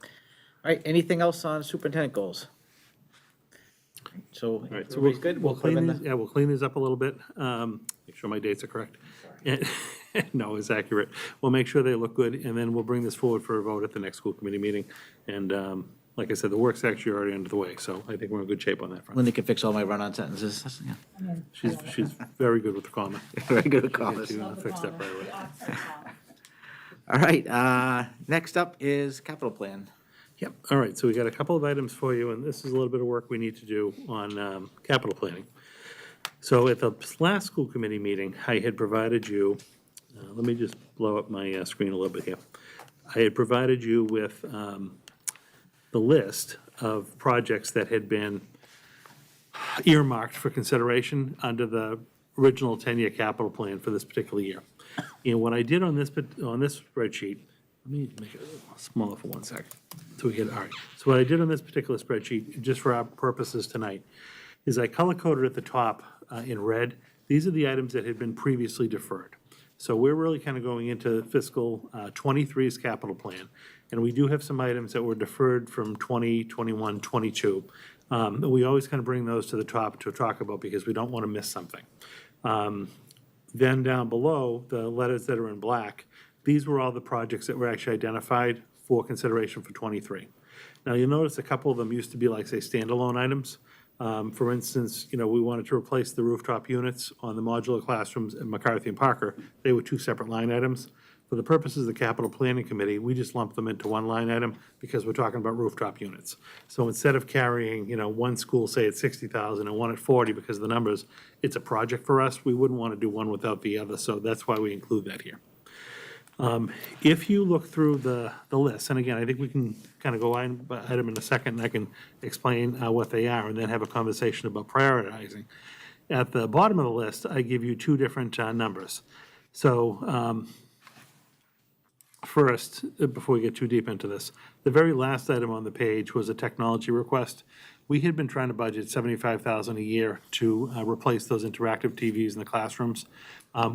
All right, anything else on superintendent goals? So, All right, so everybody's good? we'll We'll put them clean in these, we'll clean these up a little bit, make sure my dates are correct. And- No, it's accurate. We'll make sure they look good, and then we'll bring this forward for a vote at the next school committee meeting. And like I said, the work's actually already under the way, so I think we're in good shape on that front. Linda can fix all my run-on sentences. That's- yeah. She's very good with the comma. Very good at commas. She's gonna fix that right away. All right, next up is capital plan. Yep, all right, so we got a couple of items for you, and this is a little bit of work we need to do on capital planning. So at the last school committee meeting, I had provided you, let me just blow up my screen a little bit here. I had provided you with the list of projects that had been earmarked for consideration under the original 10-year capital plan for this particular year. And what I did on this spreadsheet, let me make it a little smaller for 1 second. So we get, all right. So what I did on this particular spreadsheet, just for our purposes tonight, is I color-coded at the top in red. These are the items that had been previously deferred. So we're really kind of going into fiscal 23's capital plan. And we do have some items that were deferred from 20, 21, 22. We always kind of bring those to the top to talk about because we don't want to miss something. Then down below, the letters that are in black, these were all the projects that were actually identified for consideration for 23. Now, you'll notice a couple of them used to be like, say, standalone items. For instance, we wanted to replace the rooftop units on the modular classrooms at McCarthy and Parker. They were two separate line items. For the purposes of the capital planning committee, we just lumped them into one line item because we're talking about rooftop units. So instead of carrying, one school, say at 60,000 and one at 40 because of the numbers, it's a project for us. We wouldn't want to do one without the other, so that's why we include that here. If you look through the list, and again, I think we can kind of go item by item in a second, and I can explain what they are, and then have a conversation about prioritizing. At the bottom of the list, I give you two different numbers. So first, before we get too deep into this, the very last item on the page was a technology request. We had been trying to budget $75,000 a year to replace those interactive TVs in the classrooms.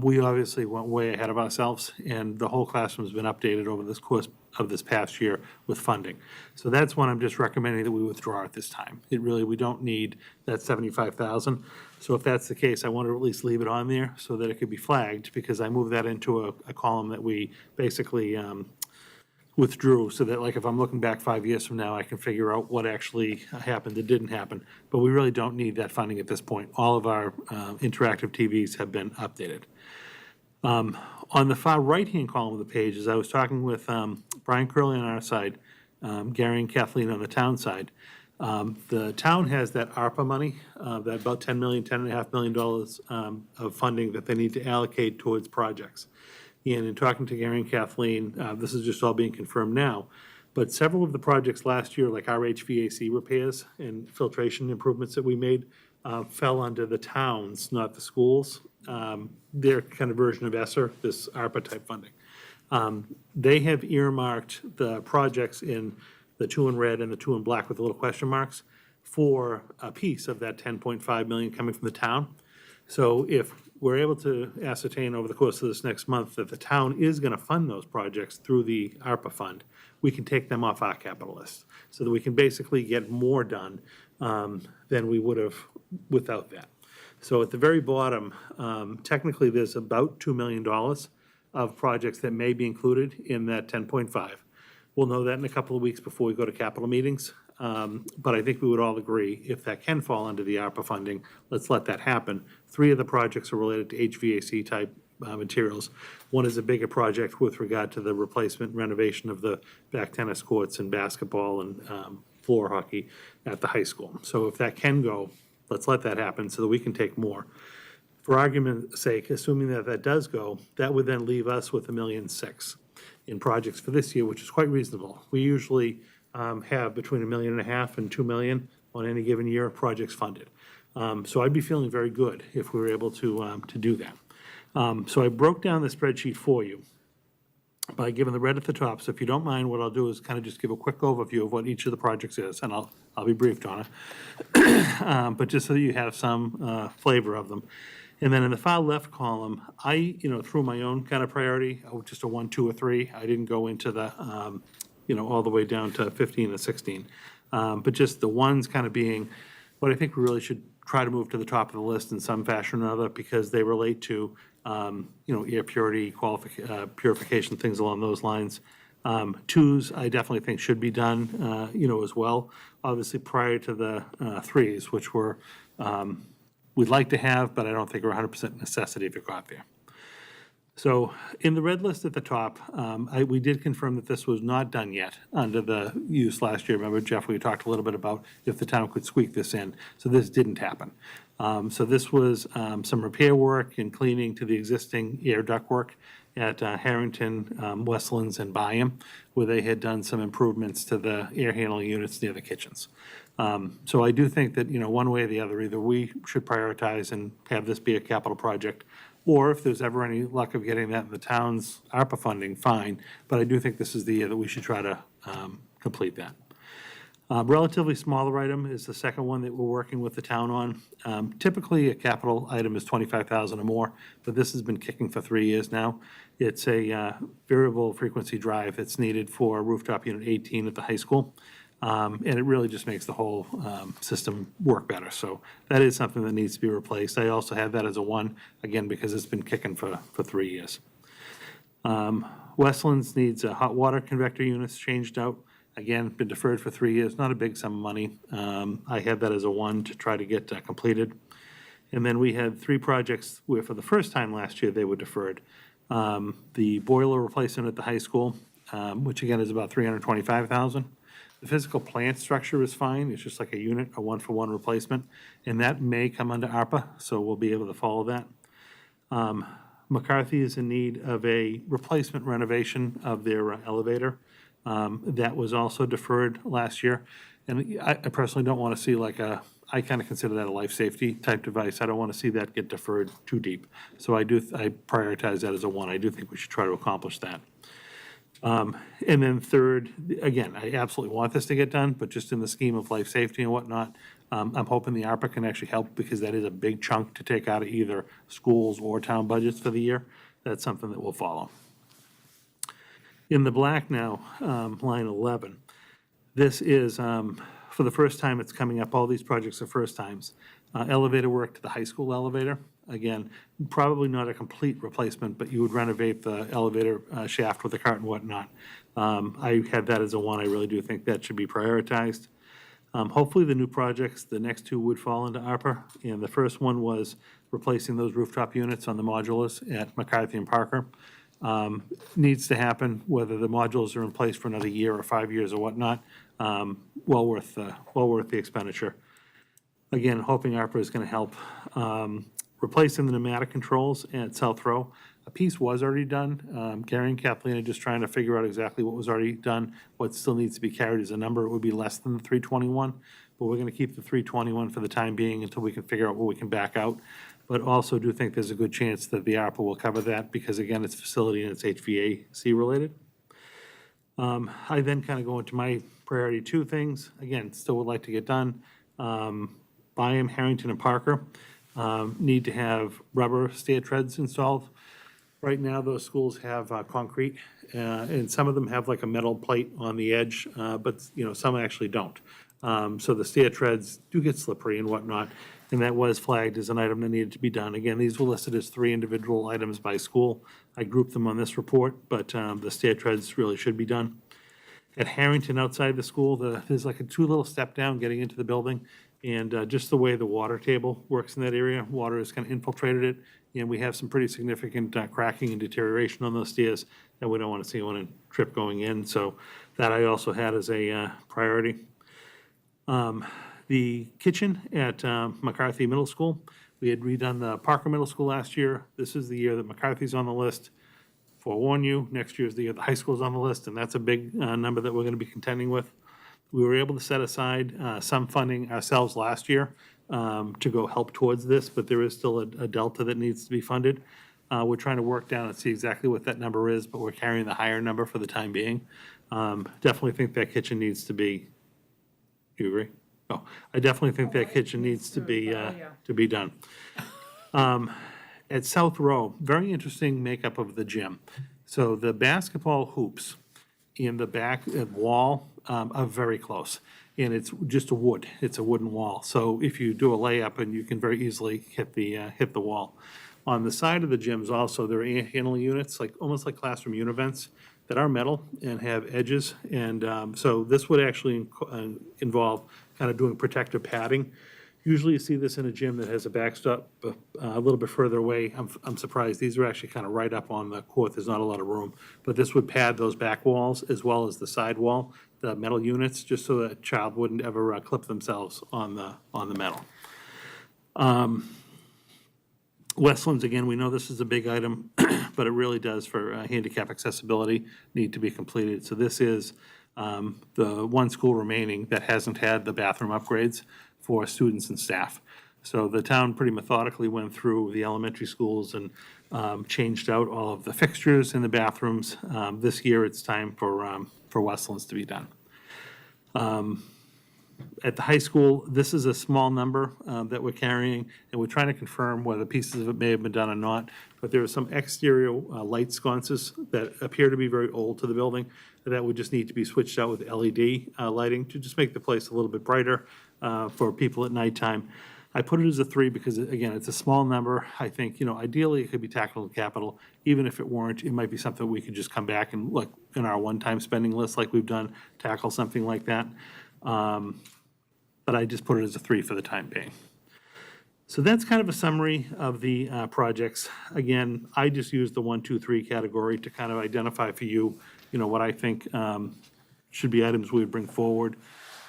We obviously went way ahead of ourselves, and the whole classroom's been updated over this course of this past year with funding. So that's one I'm just recommending that we withdraw at this time. We don't need that $75,000. So if that's the case, I want to at least leave it on there so that it could be flagged, because I moved that into a column that we basically withdrew, so that like if I'm looking back 5 years from now, I can figure out what actually happened that didn't happen. But we really don't need that funding at this point. All of our interactive TVs have been updated. On the far right-hand column of the page, as I was talking with Brian Curley on our side, Gary and Kathleen on the town side, the town has that ARPA money, that about $10.5 million of funding that they need to allocate towards projects. And in talking to Gary and Kathleen, this is just all being confirmed now, but several of the projects last year, like our HVAC repairs and filtration improvements that we made, fell under the towns, not the schools. Their kind of version of ESSER, this ARPA-type funding. They have earmarked the projects in the two in red and the two in black with the little question marks for a piece of that $10.5 million coming from the town. So if we're able to ascertain over the course of this next month that the town is going to fund those projects through the ARPA fund, we can take them off our capital list, so that we can basically get more done than we would have without that. So at the very bottom, technically, there's about $2 million of projects that may be included in that 10.5. We'll know that in a couple of weeks before we go to capital meetings. But I think we would all agree, if that can fall under the ARPA funding, let's let that happen. 3 of the projects are related to HVAC-type materials. One is a bigger project with regard to the replacement renovation of the back tennis courts and basketball and floor hockey at the high school. So if that can go, let's let that happen so that we can take more. For argument's sake, assuming that that does go, that would then leave us with $1.6 million. in projects for this year, which is quite reasonable. We usually have between $1.5 million and $2 million on any given year of projects funded. So I'd be feeling very good if we were able to do that. So I broke down the spreadsheet for you by giving the red at the top. So if you don't mind, what I'll do is kind of just give a quick overview of what each of the projects is, and I'll be briefed on it. But just so you have some flavor of them. And then in the far left column, I, through my own kind of priority, just a 1, 2, or 3. I didn't go into the, all the way down to 15 and 16. But just the ones kind of being what I think we really should try to move to the top of the list in some fashion or another, because they relate to, air purity, purification, things along those lines. 2s, I definitely think should be done, as well. Obviously, prior to the 3s, which were, we'd like to have, but I don't think are 100% necessity if it got there. So in the red list at the top, we did confirm that this was not done yet under the use last year. Remember, Jeff, we talked a little bit about if the town could squeak this in. So this didn't happen. So this was some repair work and cleaning to the existing air ductwork at Harrington, Westlands, and Byam, where they had done some improvements to the air handling units near the kitchens. So I do think that, one way or the other, either we should prioritize and have this be a capital project, or if there's ever any luck of getting that in the town's ARPA funding, fine. But I do think this is the year that we should try to complete that. Relatively smaller item is the second one that we're working with the town on. Typically, a capital item is $25,000 or more, but this has been kicking for 3 years now. It's a variable frequency drive that's needed for rooftop unit 18 at the high school. And it really just makes the whole system work better. So that is something that needs to be replaced. I also have that as a 1, again, because it's been kicking for 3 years. Westlands needs hot water convector units changed out. Again, been deferred for 3 years, not a big sum of money. I had that as a 1 to try to get completed. And then we had 3 projects where for the first time last year, they were deferred. The boiler replacement at the high school, which again is about $325,000. The physical plant structure is fine. It's just like a unit, a 1-for-1 replacement, and that may come under ARPA, so we'll be able to follow that. Mccarthy is in need of a replacement renovation of their elevator. That was also deferred last year, and I personally don't want to see I kind of consider that a life safety type device. I don't want to see that get deferred too deep. So I prioritize that as a 1. I do think we should try to accomplish that. And then third, again, I absolutely want this to get done, but just in the scheme of life safety and whatnot, I'm hoping the ARPA can actually help, because that is a big chunk to take out of either schools or town budgets for the year. That's something that we'll follow. In the black now, line 11, this is, for the first time it's coming up, all these projects are first times. Elevator work to the high school elevator. Again, probably not a complete replacement, but you would renovate the elevator shaft with a cart and whatnot. I had that as a 1. I really do think that should be prioritized. Hopefully the new projects, the next 2 would fall into ARPA. And the first one was replacing those rooftop units on the modulars at Mccarthy and Parker. Needs to happen, whether the modules are in place for another year or 5 years or whatnot. Well worth the expenditure. Again, hoping ARPA is going to help. Replacing the pneumatic controls at South Row. A piece was already done. Gary and Kathleen are just trying to figure out exactly what was already done. What still needs to be carried is a number. It would be less than the 321, but we're going to keep the 321 for the time being until we can figure out what we can back out. But also do think there's a good chance that the ARPA will cover that, because again, it's facility and it's HVAC related. I then kind of go into my priority 2 things. Again, still would like to get done. Byam, Harrington, and Parker need to have rubber stair treads installed. Right now, those schools have concrete, and some of them have like a metal plate on the edge, but some actually don't. So the stair treads do get slippery and whatnot, and that was flagged as an item that needed to be done. Again, these were listed as 3 individual items by school. I grouped them on this report, but the stair treads really should be done. At Harrington, outside the school, there's like a 2 little step down getting into the building, and just the way the water table works in that area, water has kind of infiltrated it, and we have some pretty significant cracking and deterioration on those stairs that we don't want to see on a trip going in. So that I also had as a priority. The kitchen at McCarthy Middle School, we had redone the Parker Middle School last year. This is the year that McCarthy's on the list. forewarn you, next year's the year the high school's on the list, and that's a big number that we're going to be contending with. We were able to set aside some funding ourselves last year to go help towards this, but there is still a delta that needs to be funded. We're trying to work down and see exactly what that number is, but we're carrying the higher number for the time being. Definitely think that kitchen needs to be, do you agree? No, I definitely think that kitchen needs to be done. At South Row, very interesting makeup of the gym. So the basketball hoops in the back wall are very close. And it's just it's a wooden wall. So if you do a layup, and you can very easily hit the wall. On the side of the gyms also, there are air handling units, almost like classroom univents, that are metal and have edges. And so this would actually involve kind of doing protective padding. Usually you see this in a gym that has a backstop a little bit further away. I'm surprised. These are actually kind of right up on the court. There's not a lot of room. But this would pad those back walls as well as the side wall, the metal units, just so that a child wouldn't ever clip themselves on the metal. Westlands, again, we know this is a big item, but it really does, for handicap accessibility, need to be completed. So this is the one school remaining that hasn't had the bathroom upgrades for students and staff. So the town pretty methodically went through the elementary schools and changed out all of the fixtures in the bathrooms. This year, it's time for Westlands to be done. At the high school, this is a small number that we're carrying, and we're trying to confirm whether pieces of it may have been done or not. But there are some exterior light sconces that appear to be very old to the building that would just need to be switched out with LED lighting to just make the place a little bit brighter for people at nighttime. I put it as a 3 because, again, it's a small number. I think, ideally it could be tackled in capital. Even if it weren't, it might be something we could just come back and look in our one-time spending list like we've done, tackle something like that. But I just put it as a 3 for the time being. So that's kind of a summary of the projects. Again, I just used the 1, 2, 3 category to kind of identify for you, what I think should be items we would bring forward.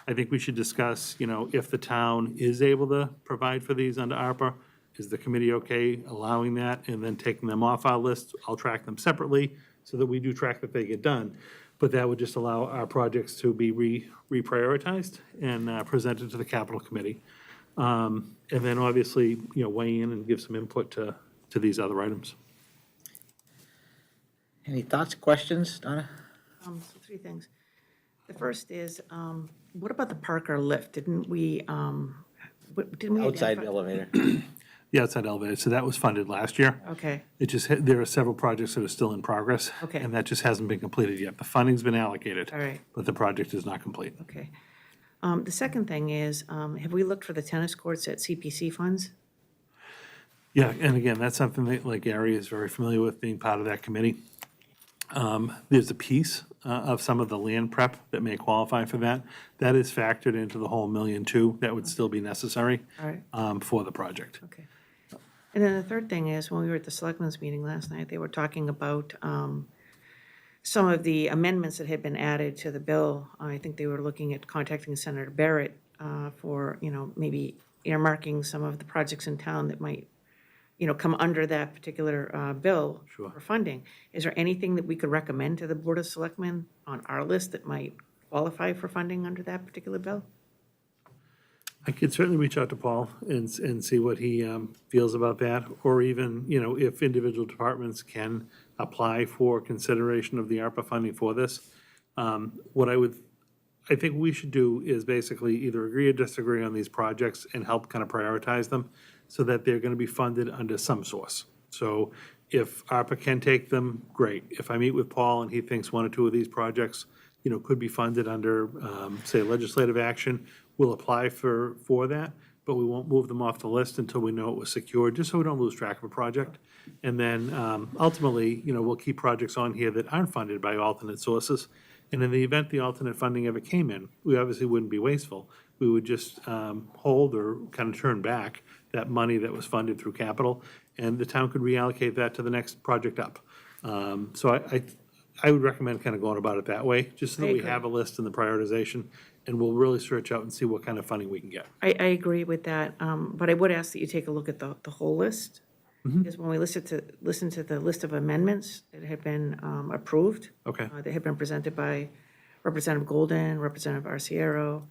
I think we should discuss, if the town is able to provide for these under ARPA, is the committee okay allowing that and then taking them off our list? I'll track them separately so that we do track that they get done. But that would just allow our projects to be reprioritized and presented to the capital committee. And then obviously, weigh in and give some input to these other items. Any thoughts, questions, Donna? So 3 things. The first is, what about the Parker lift? Didn't we Outside identify- elevator. The outside elevator, so that was funded last year. Okay, It just, there are several projects that are still in progress. Okay. And that just hasn't been completed yet. The funding's been allocated. all right, But the project is not complete. okay. The second thing is, have we looked for the tennis courts at CPC funds? Yeah, and again, that's something that, like, Gary is very familiar with, being part of that committee. There's a piece of some of the land prep that may qualify for that. That is factored into the whole $1.2 million that would still be necessary All right, for the project. okay. And then the third thing is, when we were at the selectmen's meeting last night, they were talking about some of the amendments that had been added to the bill. I think they were looking at contacting Senator Barrett for, maybe earmarking some of the projects in town that might, come under that particular bill Sure. for funding. Is there anything that we could recommend to the Board of Selectmen on our list that might qualify for funding under that particular bill? I could certainly reach out to Paul and see what he feels about that, or even, if individual departments can apply for consideration of the ARPA funding for this. What I think we should do is basically either agree or disagree on these projects and help kind of prioritize them so that they're going to be funded under some source. So if ARPA can take them, great. If I meet with Paul and he thinks 1 or 2 of these projects, could be funded under, say, legislative action, we'll apply for that, but we won't move them off the list until we know it was secured, just so we don't lose track of a project. And then ultimately, we'll keep projects on here that aren't funded by alternate sources. And in the event the alternate funding ever came in, we obviously wouldn't be wasteful. We would just hold or kind of turn back that money that was funded through capital, and the town could reallocate that to the next project up. So I would recommend kind of going about it that way, just so that we have a list in the prioritization, and we'll really search out and see what kind of funding we can get. I agree with that, but I would ask that you take a look at the whole list Because when we listened to the list of amendments that had been approved. Okay. That had been presented by Representative Golden, Representative Arciero,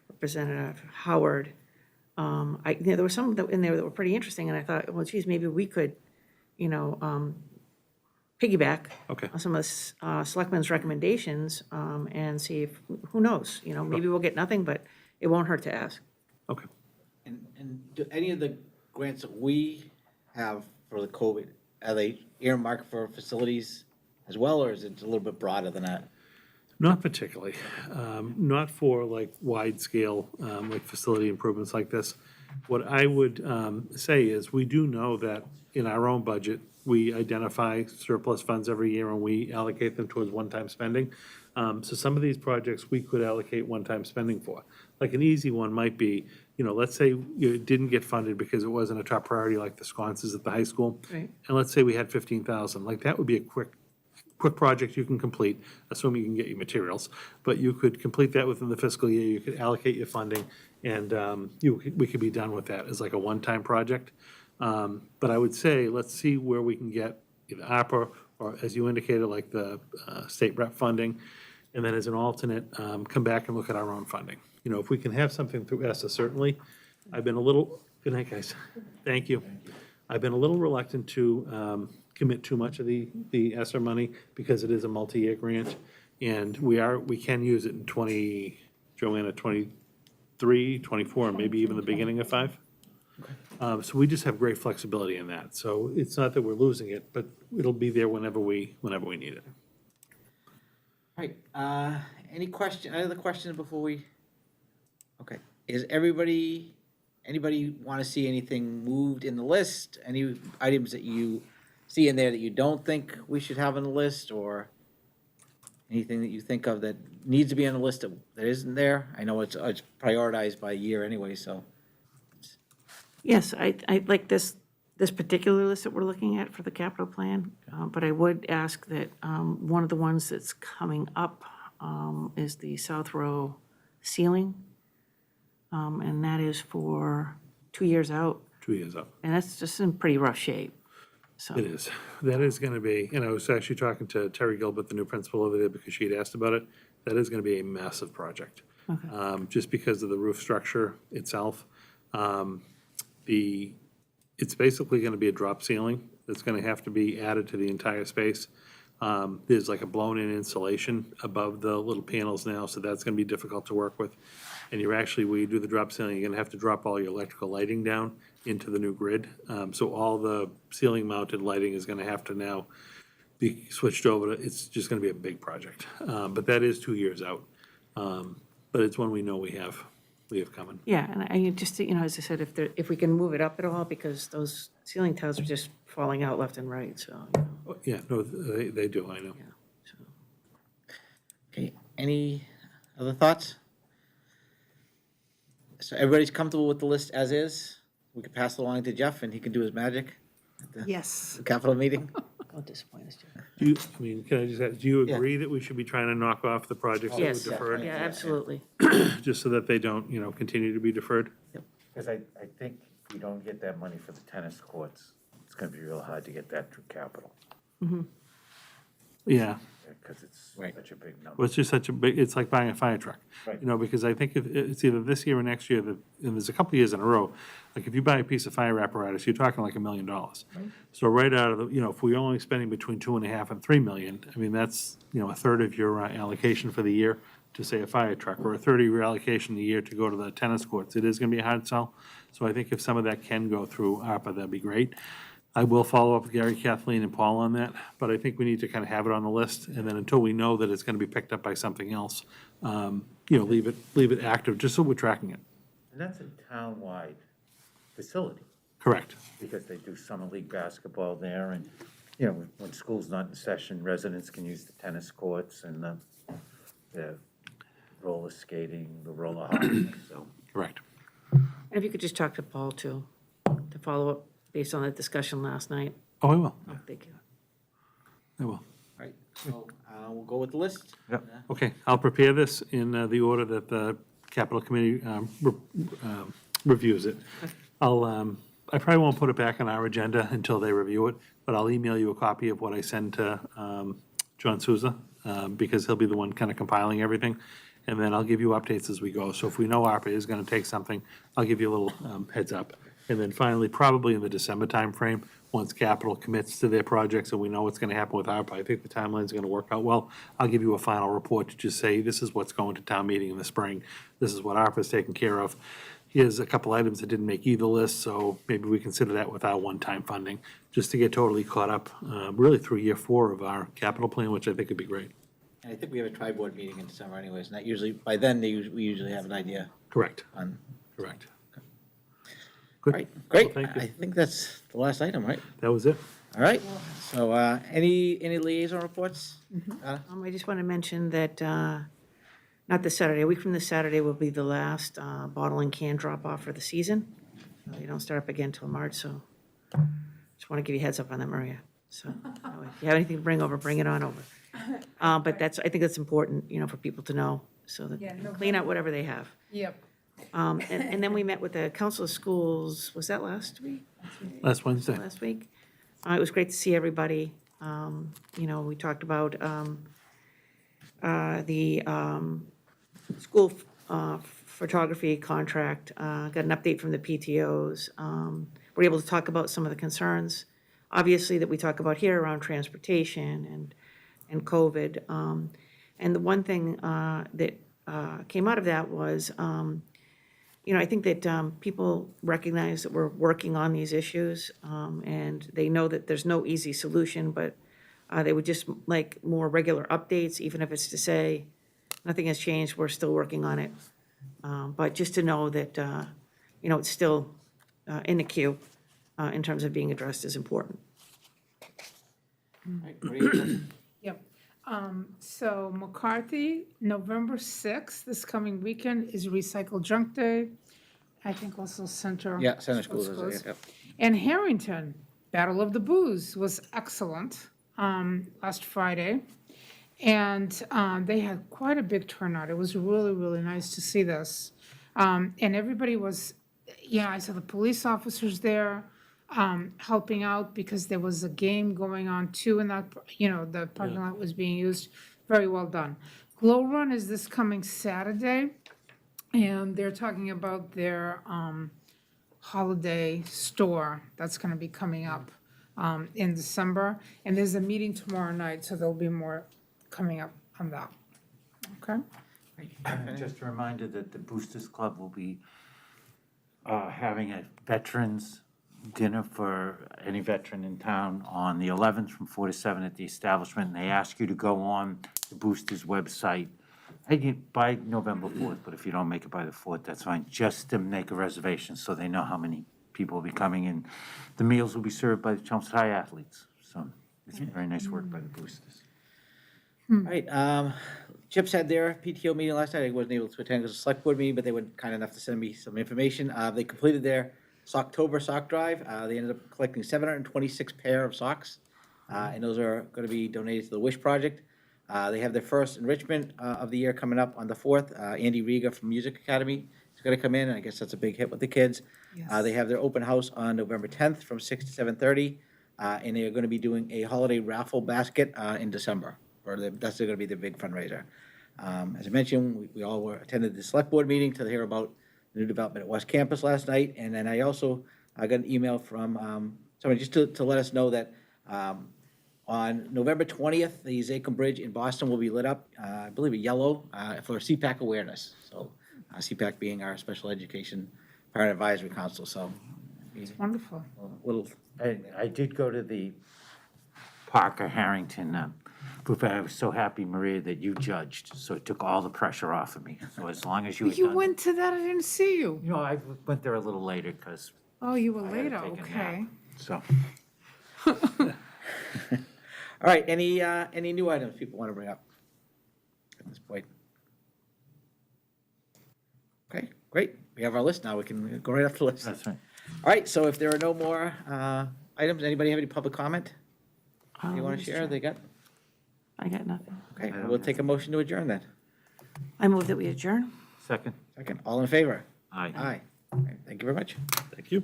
Representative Howard. There were some in there that were pretty interesting, and I thought, well, geez, maybe we could, piggyback Okay. on some of the selectmen's recommendations, and see if, who knows, maybe we'll get nothing, but it won't hurt to ask. Okay. And do any of the grants that we have for the COVID, are they earmarked for facilities as well, or is it a little bit broader than that? Not particularly, not for like wide scale, like facility improvements like this. What I would say is, we do know that in our own budget, we identify surplus funds every year and we allocate them towards one-time spending. So some of these projects we could allocate one-time spending for. Like an easy one might be, let's say you didn't get funded because it wasn't a top priority, like the sconces at the high school. Right. And let's say we had 15,000, like that would be a quick project you can complete, assuming you can get your materials. But you could complete that within the fiscal year, you could allocate your funding, and we could be done with that as like a one-time project. But I would say, let's see where we can get either ARPA, or as you indicated, like the state rep funding, and then as an alternate, come back and look at our own funding. If we can have something through ESSA, certainly. I've been a little, good night, guys. Thank you. I've been a little reluctant to commit too much of the ESSER money because it is a multi-year grant, and we can use it in 23, 24, and maybe even the beginning of 5. So we just have great flexibility in that. So it's not that we're losing it, but it'll be there whenever we need it. All right, any other questions before we? Okay, anybody want to see anything moved in the list? Any items that you see in there that you don't think we should have on the list, or anything that you think of that needs to be on the list that isn't there? I know it's prioritized by year anyway, so. Yes, I like this particular list that we're looking at for the capital plan, but I would ask that one of the ones that's coming up is the South Row ceiling, and that is for 2 years out, 2 years up. and that's just in pretty rough shape, so. It is. That is going to be, I was actually talking to Terry Gilbert, the new principal over there, because she had asked about it. That is going to be a massive project. Just because of the roof structure itself. It's basically going to be a drop ceiling that's going to have to be added to the entire space. There's like a blown-in insulation above the little panels now, so that's going to be difficult to work with. And where you do the drop ceiling, you're going to have to drop all your electrical lighting down into the new grid. So all the ceiling-mounted lighting is going to have to now be switched over to, it's just going to be a big project. But that is 2 years out. But it's one we know we have coming. Yeah, and I just, as I said, if we can move it up at all, because those ceiling tiles are just falling out left and right, so. Yeah, no, they do, I know. Yeah, so. Okay, any other thoughts? So everybody's comfortable with the list as is? We could pass it along to Jeff and he can do his magic at the Yes. capital meeting? Don't disappoint us, Jim. Can I just ask, do you Yeah. agree that we should be trying to knock off the projects that were Yes, deferred? yeah, absolutely. Just so that they don't, continue to be deferred? Because I think if we don't get that money for the tennis courts, it's gonna be real hard to get that through capital, Yeah, because it's Right. such a big well, number. it's just such a big, it's like buying a fire truck. Right. Because I think if it's either this year or next year, and there's a couple of years in a row, like if you buy a piece of fire apparatus, you're talking like $1 million. So right out of the, if we're only spending between 2.5 and 3 million, I mean, that's, a third of your allocation for the year to say a fire truck, or a third of your allocation a year to go to the tennis courts. It is gonna be a hard sell. So I think if some of that can go through ARPA, that'd be great. I will follow up with Gary, Kathleen, and Paul on that, but I think we need to kind of have it on the list, and then until we know that it's gonna be picked up by something else, leave it active, just so we're tracking it. And that's a town-wide facility, Correct. because they do summer league basketball there, and, when school's not in session, residents can use the tennis courts and the roller skating, the roller hockey, so. Correct. And if you could just talk to Paul too, to follow up based on that discussion last night. Oh, I will. Thank you. I will. All right, so we'll go with the list. Yep. Okay, I'll prepare this in the order that the capital committee reviews it. I'll I probably won't put it back on our agenda until they review it, but I'll email you a copy of what I send to John Souza, because he'll be the one kind of compiling everything. And then I'll give you updates as we go. So if we know ARPA is going to take something, I'll give you a little heads up. And then finally, probably in the December timeframe, once capital commits to their projects and we know what's going to happen with ARPA, I think the timeline's going to work out well. I'll give you a final report to just say, this is what's going to town meeting in the spring. This is what ARPA's taken care of. Here's a couple items that didn't make either list, so maybe we consider that with our one-time funding, just to get totally caught up, really through year 4 of our capital plan, which I think would be great. And I think we have a tri-board meeting in December anyways, and that usually, by then, we usually have an idea Correct, on. correct. All Good. right, great. Well, thank you. I think that's the last item, right? That was it. All right, so, any liaison reports? I just want to mention that, not this Saturday, a week from this Saturday will be the last bottle and can drop-off for the season. They don't start up again till March, so just want to give you a heads up on that, Maria. So if you have anything to bring over, bring it on over. But I think that's important, for people to know, so that they can clean out whatever they have. Yep. And then we met with the Council of Schools, was that last week? Last Wednesday. Last week. It was great to see everybody. We talked about the school photography contract, got an update from the PTOs. We're able to talk about some of the concerns, obviously, that we talk about here around transportation and COVID. And the one thing that came out of that was, I think that people recognize that we're working on these issues, and they know that there's no easy solution, but they would just like more regular updates, even if it's to say, nothing has changed, we're still working on it. But just to know that, it's still in the queue in terms of being addressed is important. All right, great. Yep. So Mccarthy, November 6th, this coming weekend, is Recycle Junk Day. I think also Center. Yeah, Center Schools is it, yep. And Harrington, Battle of the Booze was excellent last Friday. And they had quite a big turnout. It was really, really nice to see this. And everybody was, I saw the police officers there helping out because there was a game going on too, and that, the parking lot was being used. Very well done. Glow Run is this coming Saturday, and they're talking about their holiday store that's going to be coming up in December. And there's a meeting tomorrow night, so there'll be more coming up on that. Okay? Just a reminder that the Boosters Club will be having a veterans dinner for any veteran in town on the 11th from 4 to 7 at the establishment. And they ask you to go on the Boosters website by November 4th, but if you don't make it by the 4th, that's fine. Just to make a reservation so they know how many people will be coming in. The meals will be served by the Chelmsford High athletes. So it's very nice work by the Boosters. All right, Chips had their PTO meeting last night. I wasn't able to attend because of the select board meeting, but they were kind enough to send me some information. They completed their Socktober sock drive. They ended up collecting 726 pair of socks, and those are going to be donated to the Wish Project. They have their first enrichment of the year coming up on the 4th. Andy Riga from Music Academy is going to come in, and I guess that's a big hit with the kids. Yes. They have their open house on November 10th from 6 to 7:30, and they are going to be doing a holiday raffle basket in December. That's going to be the big fundraiser. As I mentioned, we all attended the select board meeting to hear about the new development at West Campus last night. And then I got an email from somebody just to let us know that on November 20th, the Zachem Bridge in Boston will be lit up, I believe a yellow, for CPAC awareness. So CPAC being our Special Education Parent Advisory Council, so. Wonderful. I did go to the Parker Harrington buffet. I was so happy, Maria, that you judged, so it took all the pressure off of me. So as long as you had You done- went to that? I didn't see you. I went there a little later because, Oh, you were I had to later, take a okay. so. All right, any new items people want to bring up at this point? Okay, great. We have our list now. We can go right off the list. That's right. All right, so if there are no more items, anybody have any public comment you want to share? They got? I got nothing. Okay, we'll take a motion to adjourn then. I move that we adjourn. Second? Second, all in favor? Aye. Aye. All right, thank you very much. Thank you.